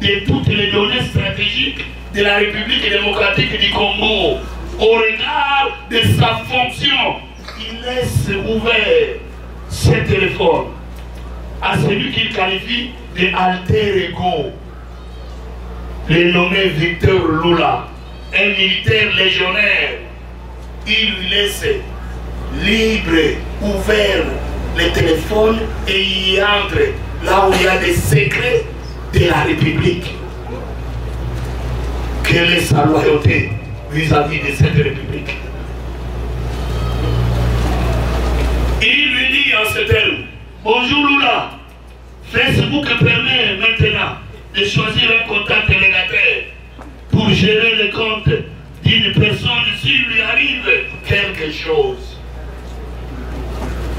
Speaker 2: de toutes les données stratégiques de la République démocratique du Congo, au regard de sa fonction. Il laisse ouvert ses téléphones à celui qu'il qualifie de alter ego, le nommé Victor Lula, un militaire légionnaire. Il lui laisse libre, ouvert les téléphones et il y entre là où il y a des secrets de la République. Quelle est sa loyauté vis-à-vis de cette République? Il lui dit en ces termes: bonjour Lula, Facebook permet maintenant de choisir un contact légataire pour gérer le compte d'une personne s'il lui arrive quelque chose.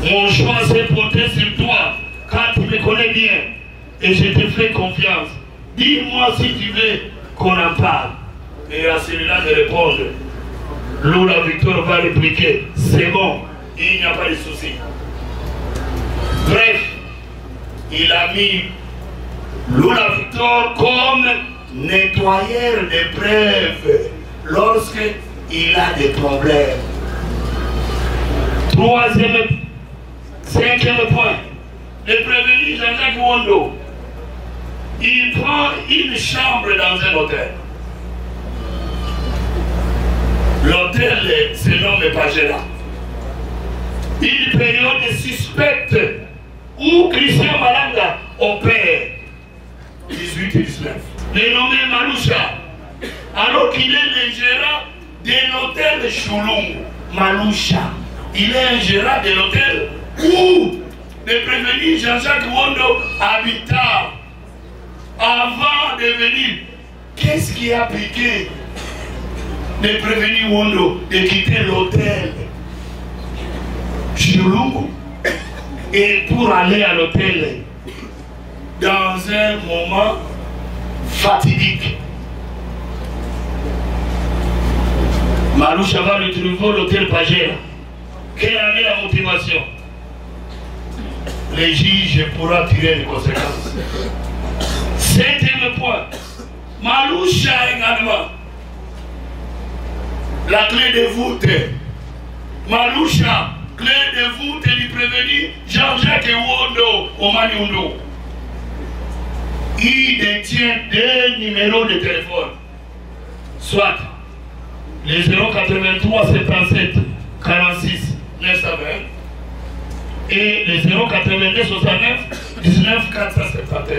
Speaker 2: Mon choix s'est porté sur toi, car tu me connais bien et je te fais confiance. Dis-moi si tu veux qu'on en parle. Et à celui-là de répondre, Lula Victor va répliquer: c'est bon, il n'y a pas de souci. Bref, il a mis Lula Victor comme nettoyeur des preuves lorsqu'il a des problèmes. Cinquième point, le prévenu Jean-Jacques Wondo, il prend une chambre dans un hôtel. L'hôtel se nomme Pagela. Une période suspecte où Christian Malanga opère, 18 et 19. Le nommé Maloucha, alors qu'il est le gérant de l'hôtel Choulung. Maloucha, il est un gérant de l'hôtel où le prévenu Jean-Jacques Wondo habita avant de venir. Qu'est-ce qui a piqué le prévenu Wondo de quitter l'hôtel Choulung et pour aller à l'hôtel dans un moment fatidique. Maloucha va retrouver l'hôtel Pagère. Quelle est la motivation? Les juges pourront tirer les conséquences. Septième point. Maloucha également. La clé de voûte. Maloucha, clé de voûte du prévenu Jean-Jacques Wondo au Maniundo. Il détient 2 numéros de téléphone. Soit les 083 77 46 920 et les 082 69 19 471.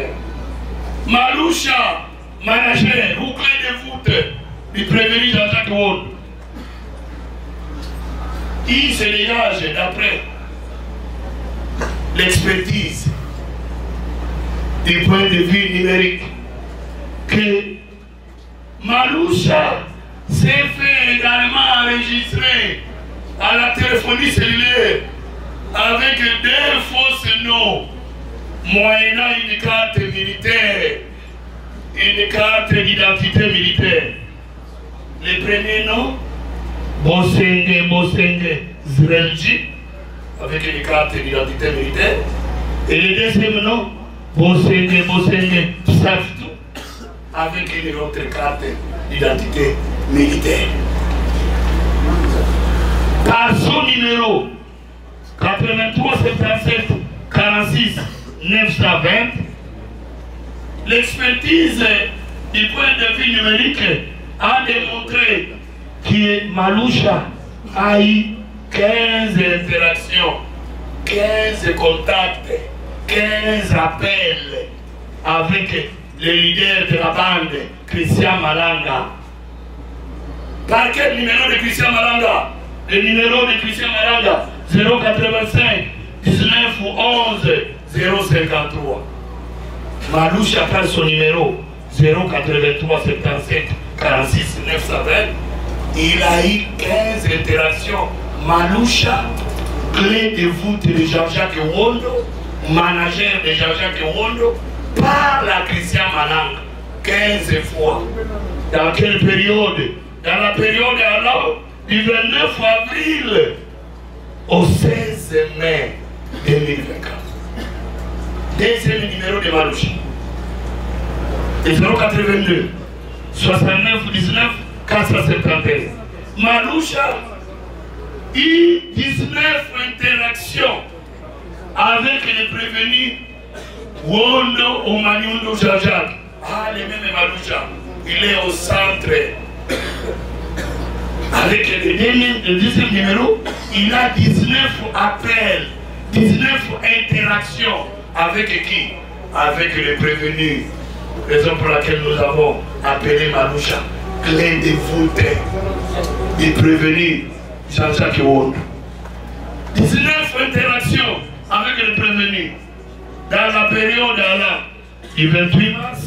Speaker 2: Maloucha, manager ou clé de voûte du prévenu Jean-Jacques Wondo. Il se dégage d'après l'expertise du point de vue numérique que Maloucha s'est fait également enregistrer à la téléphonie cellulaire avec 2 fausses noms moyennant une carte militaire, une carte d'identité militaire. Le premier nom, Bosenge Zrelji, avec une carte d'identité militaire. Et le deuxième nom, Bosenge Psaftou, avec une autre carte d'identité militaire. Par son numéro 83 77 46 920, l'expertise du point de vue numérique a démontré que Maloucha a eu 15 interactions, 15 contacts, 15 appels avec le leader de la bande, Christian Malanga. Par quel numéro de Christian Malanga? Le numéro de Christian Malanga, 085 19 11 053. Maloucha prend son numéro 083 77 46 920. Il a eu 15 interactions. Maloucha, clé de voûte de Jean-Jacques Wondo, manager de Jean-Jacques Wondo, parle à Christian Malanga 15 fois. Dans quelle période? Dans la période alors du 29 avril au 16 mai 2024. Deuxième numéro de Maloucha. 082 69 19 471. Maloucha eu 19 interactions avec les prévenus Wondo au Maniundo Jean-Jacques. Ah, le même Maloucha, il est au centre. Avec le deuxième numéro, il a 19 appels, 19 interactions. Avec qui? Avec les prévenus. Raison pour laquelle nous avons appelé Maloucha clé de voûte et prévenu Jean-Jacques Wondo. 19 interactions avec les prévenus dans la période du 28 mars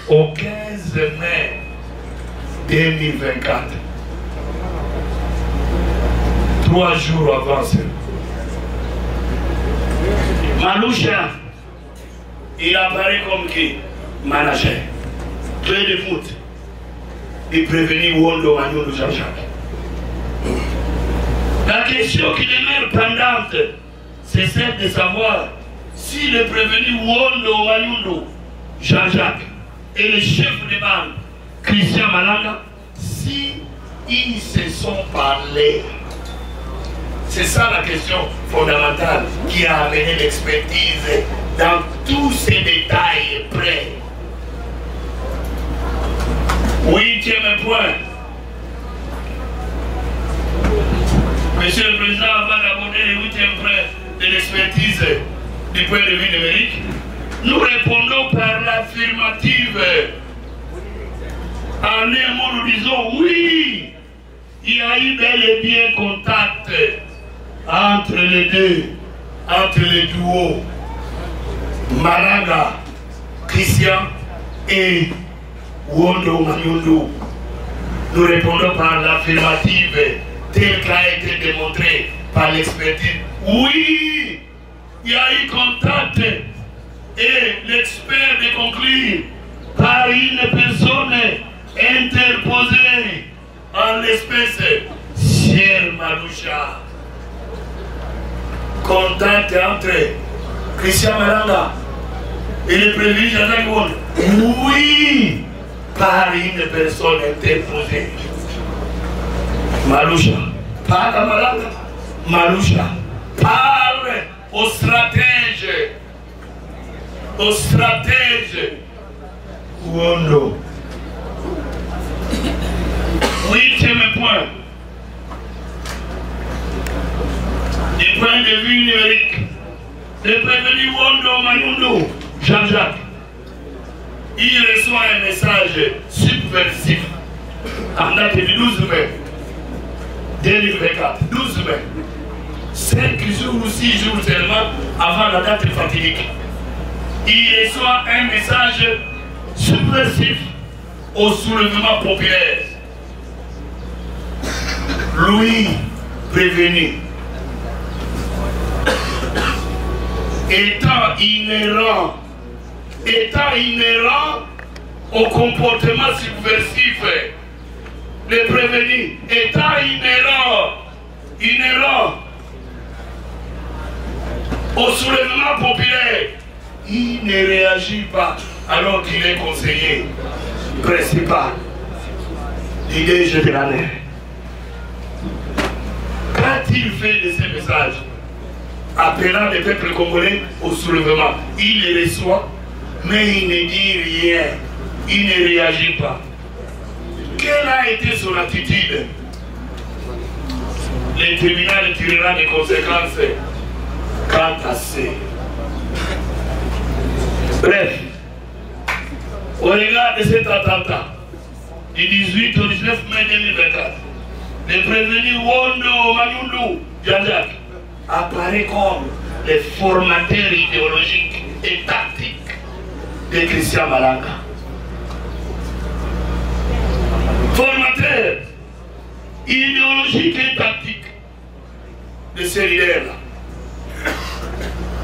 Speaker 2: au 15 mai 2024. 3 jours avant ça. Maloucha, il apparaît comme qui? Manager. Clé de voûte. Et prévenir Wondo Maniundo Jean-Jacques. La question qui demeure pendante, c'est celle de savoir si le prévenu Wondo Maniundo Jean-Jacques et le chef de bande, Christian Malanga, si ils se sont parlé. C'est ça la question fondamentale qui a amené l'expertise dans tous ces détails près. 8e point. Monsieur le Président, avant d'aborder le 8e point de l'expertise du point de vue numérique, nous répondons par l'affirmative. En un mot, nous disons oui, il y a eu bel et bien contact entre les deux, entre les duos Malanga, Christian et Wondo Maniundo. Nous répondons par l'affirmative tel qu'a été démontré par l'expertise. Oui, il y a eu contact et l'expert de conclure par une personne interposée en l'espèce Sier Maloucha. Contact entre Christian Malanga et le prévenu Jean-Jacques Wondo. Oui, par une personne interposée. Maloucha, pas à Malanga. Maloucha parle au stratège Wondo. 8e point. Du point de vue numérique, le prévenu Wondo Manyundu, Jean-Jacques, il reçoit un message subversif en date du 12 mai 2024. 12 mai. 5 jours ou 6 jours seulement avant la date fatidique. Il reçoit un message subversif au soulèvement populaire. Louis prévenu, étant inhérent au comportement subversif, le prévenu étant inhérent au soulèvement populaire, il ne réagit pas alors qu'il est conseiller principal du DG de l'année. Qu'a-t-il fait de ces messages appelant le peuple congolais au soulèvement? Il les reçoit, mais il ne dit rien, il ne réagit pas. Quelle a été son attitude? Le tribunal tirera des conséquences quant à ces. Bref, au regard de cet attentat du 18 au 19 mai 2024, le prévenu Wondo Manyundu Jean-Jacques apparaît comme le formateur idéologique et tactique de Christian Malanga. Formateur idéologique et tactique de ce leader-là.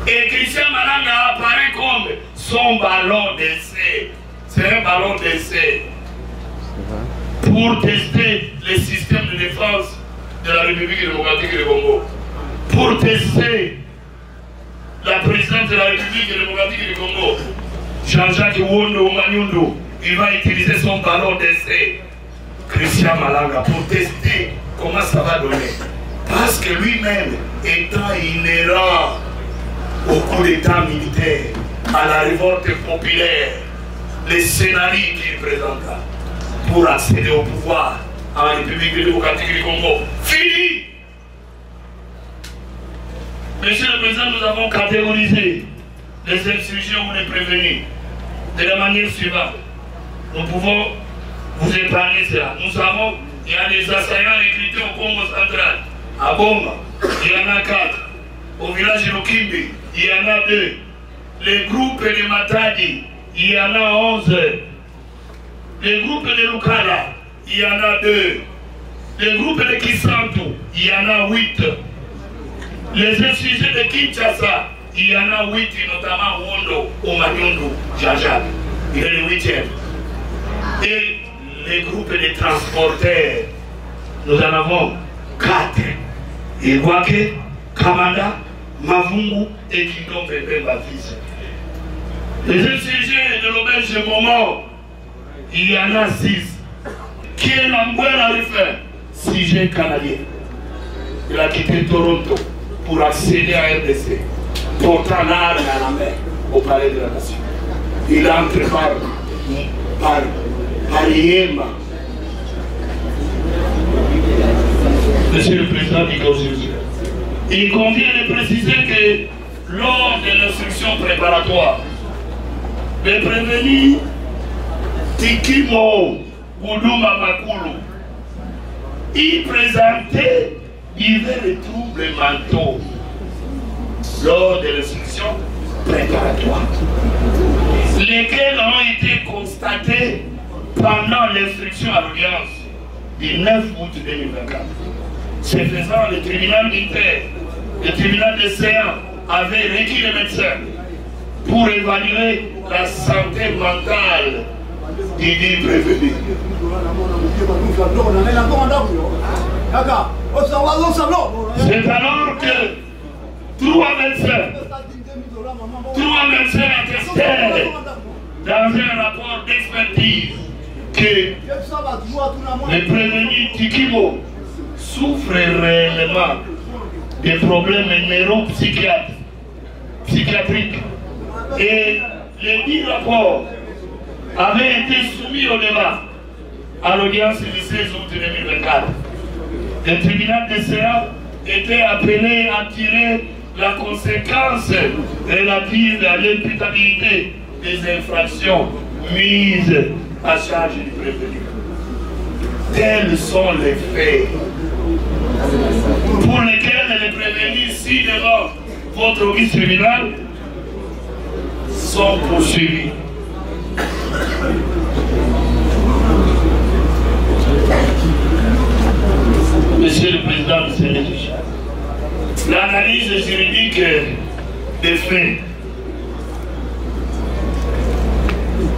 Speaker 2: Et Christian Malanga apparaît comme son ballon d'essai. C'est un ballon d'essai pour tester les systèmes de défense de la République démocratique du Congo. Pour tester la présidence de la République démocratique du Congo, Jean-Jacques Wondo Manyundu, il va utiliser son ballon d'essai, Christian Malanga, pour tester comment ça va donner. Parce que lui-même, étant inhérent au coup d'état militaire, à la révolte populaire, les scénarios qu'il présenta pour accéder au pouvoir en République démocratique du Congo. Fini! Monsieur le Président, nous avons catégorisé les instructions ou les prévenus de la manière suivante. Nous pouvons vous épargner cela. Nous savons qu'il y a des assaillants recrutés au Congo central. À Goma, il y en a 4. Au village Lokimbi, il y en a 2. Les groupes de Matadi, il y en a 11. Les groupes de Lukala, il y en a 2. Les groupes de Kisantu, il y en a 8. Les insurgés de Kinshasa, il y en a 8, notamment Wondo, Omanyundu, Jean-Jacques. Il est le 8e. Et les groupes de transporteurs, nous en avons 4. Iguake, Kamanda, Mavungu et Kingdom Pepe Baptiste. Les insurgés de l'auberge Moment, il y en a 6. Qui est l'Anguera Ruffin, 6G canadien. Il a quitté Toronto pour accéder à RDC, portant l'arme à la main au palais de la nation. Il entre par Yéma. Monsieur le Président du Conseil, il convient de préciser que lors de l'instruction préparatoire, le prévenu Tikimo Goudouma Makulu, il présentait divers troubles mentaux lors de l'instruction préparatoire, lesquels ont été constatés pendant l'instruction à l'audience du 9 août 2024. Ce faisant, le tribunal militaire, le tribunal de séance avait requis les médecins pour évaluer la santé mentale Didi prévenu. C'est alors que trois médecins attestaient dans un rapport d'expertise que le prévenu Tikimo souffre réellement des problèmes neuropsychiatriques. Et les 10 rapports avaient été soumis au débat à l'audience du 16 août 2024. Le tribunal de Séa était appelé à tirer la conséquence relative à l'imputabilité des infractions mises à charge du prévenu. Tels sont les faits pour lesquels les prévenus ici devant votre office tribunal sont poursuivis. Monsieur le Président du Sénat, l'analyse juridique des faits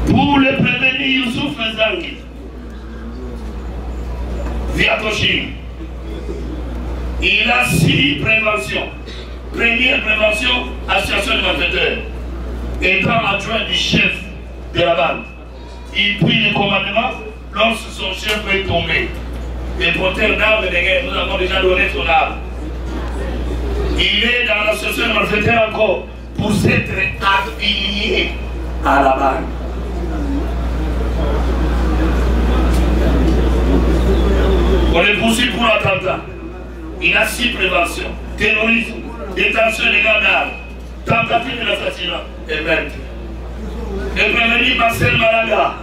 Speaker 2: pour le prévenu Youssouf Zangi, Viatoshi, il a 6 préventions. Première prévention, association de malfaiteurs. Étant adjoint du chef de la bande, il prit le commandement lorsque son chef est tombé. Les porteurs d'armes de guerre, nous avons déjà donné son arme. Il est dans l'association de malfaiteurs encore pour s'être affilié à la bande. On le poursuit pour l'attentat. Il a 6 préventions: terrorisme, détention illégale d'armes, tentative d'assassinat et meurtre. Le prévenu Marcel Malaga,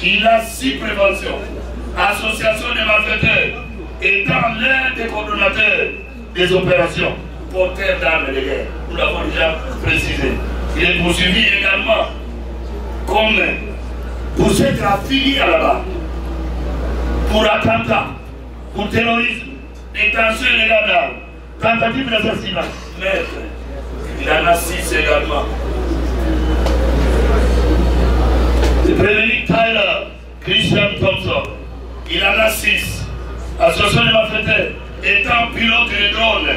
Speaker 2: il a 6 préventions: association des malfaiteurs, étant l'un des coordonnateurs des opérations, porteur d'armes de guerre. Nous l'avons déjà précisé. Il est poursuivi également comme pour s'être affilié à la bande, pour attentat, pour terrorisme, détention illégale d'armes, tentative d'assassinat, meurtre. Il en a 6 également. Le prévenu Tyler Christian Thompson, il en a 6. Association de malfaiteurs, étant pilote de drone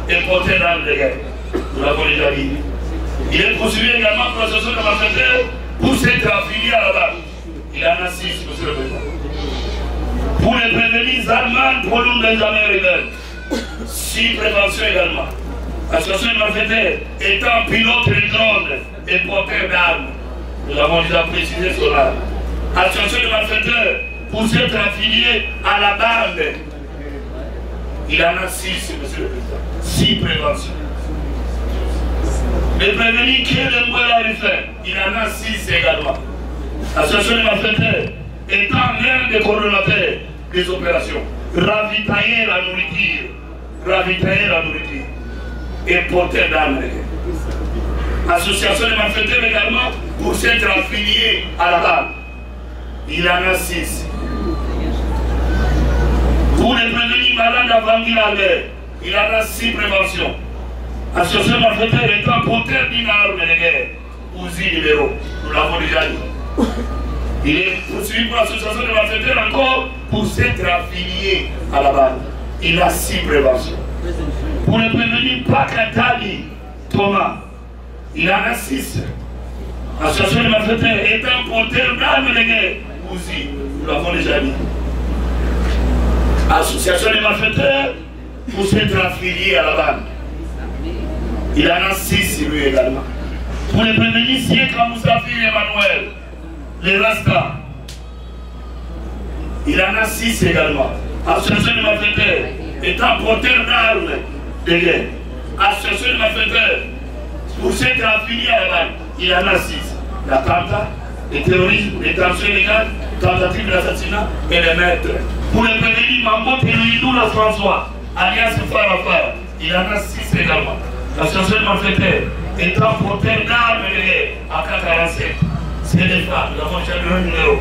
Speaker 2: et porteur d'armes de guerre. Nous l'avons déjà dit. Il est poursuivi également pour l'association de malfaiteurs pour s'être affilié à la bande. Il en a 6, monsieur le Président. Pour les prévenus Zalman Prolum Benjamin Rivel, 6 préventions également. Association de malfaiteurs étant pilote de drone et porteur d'armes. Nous avons déjà précisé cela. Association de malfaiteurs pour s'être affilié à la bande. Il en a 6, monsieur le Président. 6 préventions. Le prévenu qui est le Mbouela Rufin, il en a 6 également. Association de malfaiteurs étant l'un des coordonnateurs des opérations. Ravitailler la nourriture. Ravitailler la nourriture. Et porteur d'armes. Association de malfaiteurs également pour s'être affilié à la bande. Il en a 6. Pour les prévenus malades avant Albert, il en a 6 préventions. Association de malfaiteurs étant porteur d'une arme de guerre. Ouzi libéraux. Nous l'avons déjà dit. Il est poursuivi pour l'association de malfaiteurs encore pour s'être affilié à la bande. Il a 6 préventions. Pour les prévenus Pakatali Thomas, il en a 6. Association de malfaiteurs étant porteur d'armes de guerre. Ouzi, nous l'avons déjà dit. Association de malfaiteurs pour s'être affilié à la bande. Il en a 6 lui également. Pour les prévenus Sieka Moussafi Emmanuel, les Rasta, il en a 6 également. Association de malfaiteurs étant porteur d'armes de guerre. Association de malfaiteurs pour s'être affilié à la bande, il en a 6. L'attentat, le terrorisme, les tensions illégales, tentative d'assassinat et les meurtres. Pour les prévenus Mambo Telouidou La François, alias Farafar, il en a 6 également. L'association de malfaiteurs étant porteur d'armes de guerre à K47. C'est des femmes, nous avons déjà le numéro.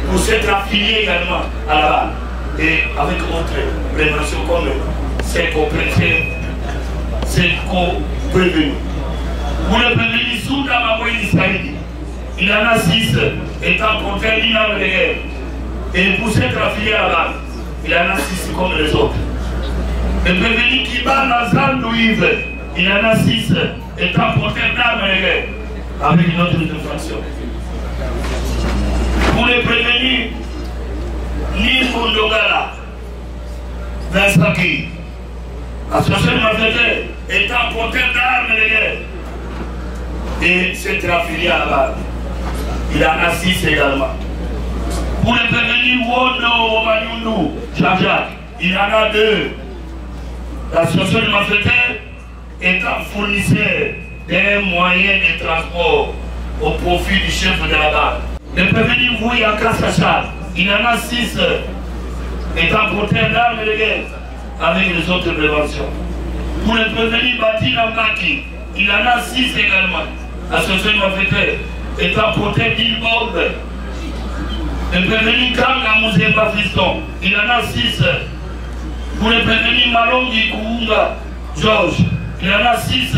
Speaker 2: Pour s'être affilié également à la bande. Et avec autres préventions comme c'est co-prévenu. Pour le prévenu Souda Mamoï Saïdi, il en a 6. étant porteur d'une arme de guerre. Et pour s'être affilié à la base, il en a 6 comme les autres. Le prévenu qui bat la zone d'Ouive, il en a 6 étant porteur d'armes de guerre avec une autre infraction. Pour les prévenus, Nimbo Ndongala, Vincent, association de malfaiteurs, étant porteur d'armes de guerre et s'être affilié à la base. Il en a 6 également. Pour les prévenus Wono Manyundu, Jean-Jacques, il en a 2. L'association de malfaiteurs étant fournisseur d'un moyen de transport au profit du chef de la base. Le prévenu Vouyaka Sacha, il en a 6 étant porteur d'armes de guerre avec les autres préventions. Pour le prévenu Batina Maki, il en a 6 également. L'association de malfaiteurs étant porteur d'une bombe. Le prévenu Kanga Mouzemba Fiston, il en a 6. Pour le prévenu Malongi Kounga Georges, il en a 6.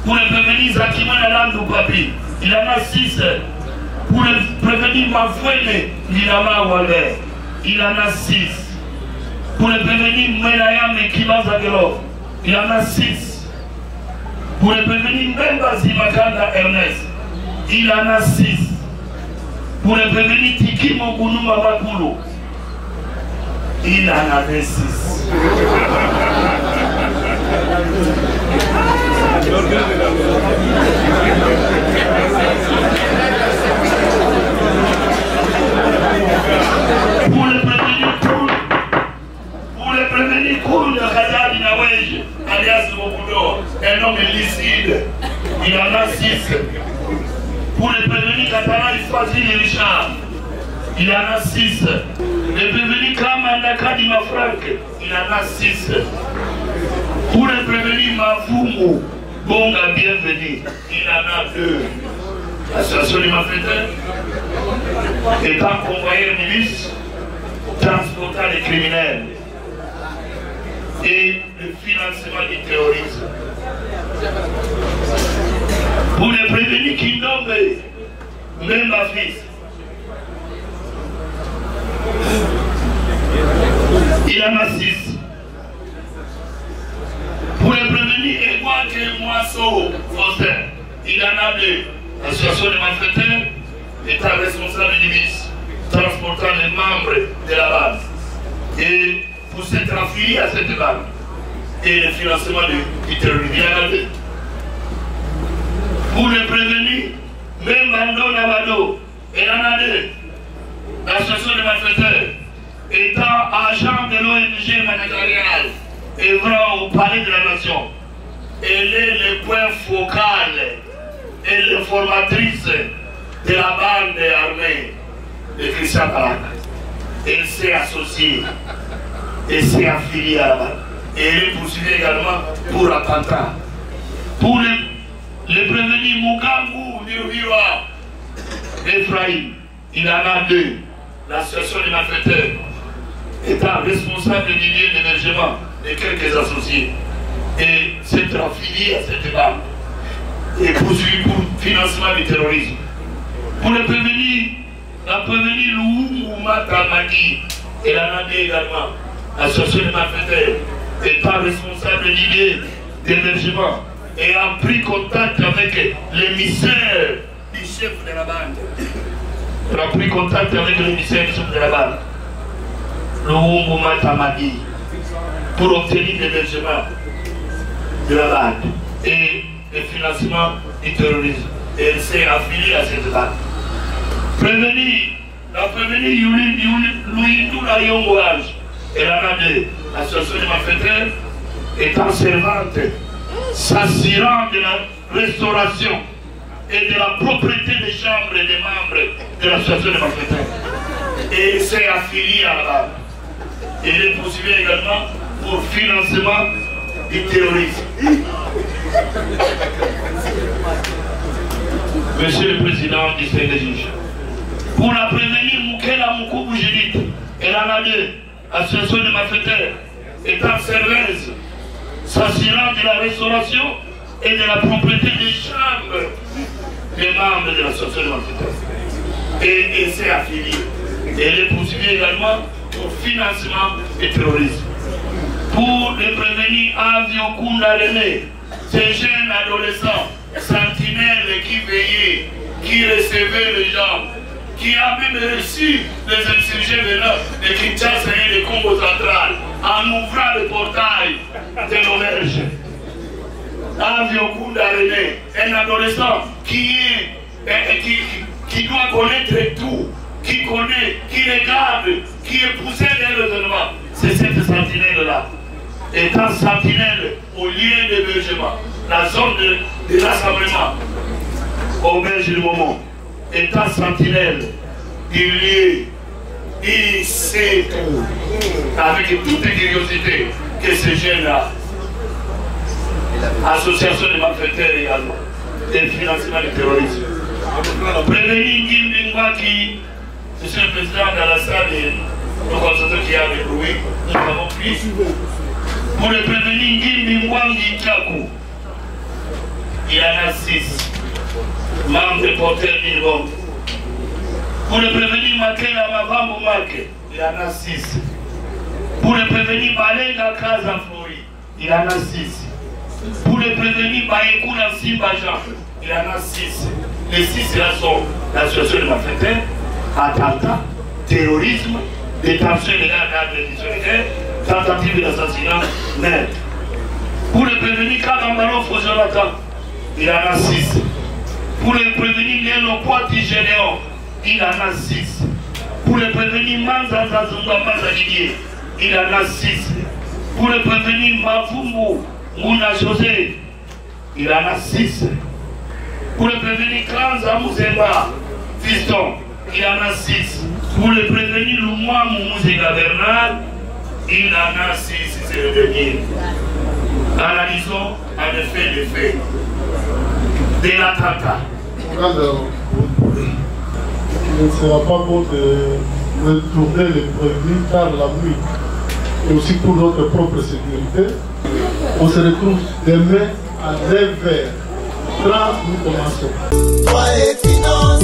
Speaker 2: Pour le prévenu Zakima Nalandou Papi, il en a 6. Pour le prévenu Mafouene Nilama Walber, il en a 6. Pour le prévenu Menayam Kima Zagelo, il en a 6. Pour le prévenu Mbemba Zimakanda Ernest, il en a 6. Pour le prévenu Tiki Mogounou Mabakoulou, il en avait 6. Pour le prévenu Koul de Khazad Nawej, alias Mokudo, un homme illicide, il en a 6. Pour le prévenu Katara Fazil Richard, il en a 6. Le prévenu Kamanda Kadima Frank, il en a 6. Pour le prévenu Mafumu, Bonga bienvenue, il en a 2. L'association des malfaiteurs étant convoyeur milice, transportant les criminels et le financement du terrorisme. Pour les prévenus qui nomment, même ma fils, il en a 6. Pour les prévenus Edouard Moisseau, Faustin, il en a 2. L'association des malfaiteurs étant responsable du vice, transportant les membres de la base. Et pour s'être affilié à cette base et le financement du terrorisme, il y en a 2. Pour les prévenus, même Bando Navado, il en a 2. L'association des malfaiteurs étant agent de l'ONG managériale œuvrant au palais de la nation. Elle est le point focal et l'informatrice de la bande armée de Christian Kalak. Elle s'est associée et s'est affiliée à la bande. Et elle est poursuivie également pour attentat. Pour les prévenus Mugangu Nirviwa Ephraïm, il en a 2. L'association des malfaiteurs étant responsable du lieu d'hébergement de quelques associés et s'être affilié à cette bande et poursuivi pour financement du terrorisme. Pour le prévenir, la prévenir Louou Matamaki, elle en a 2 également. L'association des malfaiteurs étant responsable du lieu d'hébergement et a pris contact avec l'émissaire du chef de la bande. Elle a pris contact avec l'émissaire du chef de la bande, Louou Matamaki, pour obtenir l'hébergement de la bande et le financement du terrorisme. Et elle s'est affiliée à cette bande. La prévenue Louindou Yongouage, elle en a 2. L'association des malfaiteurs étant servante, s'assurant de la restauration et de la propriété des chambres et des membres de l'association des malfaiteurs. Et elle s'est affiliée à la bande. Elle est poursuivie également pour financement du terrorisme. Monsieur le Président du juge, pour la prévenir Moukela Moukoubou Judith, elle en a 2. Association de malfaiteurs étant serveuse, s'assurant de la restauration et de la propriété des chambres des membres de l'association de malfaiteurs. et ses affiliés. Et elle est poursuivie également pour financement du terrorisme. Pour les prévenir à Viokunda René, ces jeunes adolescents, sentinelles qui veillaient, qui recevaient les gens, qui a même reçu les insurgés venant de Kinshasa et de Congo central en ouvrant le portail de l'auberge. Aviokunda René, un adolescent qui doit connaître tout, qui connaît, qui regarde, qui est poussé vers le raisonnement. C'est cette sentinelle-là. Étant sentinelle au lieu d'hébergement, la zone de rassemblement, auberge du moment, étant sentinelle du lieu, il sait tout, avec toute curiosité que ce jeune-là, association de malfaiteurs également, et financement du terrorisme. Prévenir Ngimbi Ngwaki, monsieur le président dans la salle, nous constatons qu'il y a des bruits, nous avons pris. Pour le prévenir Ngimbi Ngwangi Kaku, il y en a 6 membres de porteurs d'Ilbon. Pour le prévenir Makela Mavambo Make, il y en a 6. Pour le prévenir Balenga Kaza Flori, il y en a 6. Pour le prévenir Baekuna Simbajan, il y en a 6. Les 6 là sont l'association de malfaiteurs, attentat, terrorisme, détention illégale d'administration, tentative d'assassinat, net. Pour le prévenir Kagambalo Fozolata, il y en a 6. Pour le prévenir Lélo Poiti Généon, il en a 6. Pour le prévenir Manzaza Zumba Mazalidier, il en a 6. Pour le prévenir Mavumbu Mouna José, il en a 6. Pour le prévenir Kranza Mouzemba Fiston, il en a 6. Pour le prévenir Lumwa Mouzega Bernard, il en a 6. C'est le dernier. Analysons en effet les faits de l'attentat.
Speaker 1: Alors, il ne sera pas bon de retourner les prévenus car la nuit, et aussi pour notre propre sécurité, on se retrouve demain à 9h30, nous commençons.
Speaker 3: Toi et finance,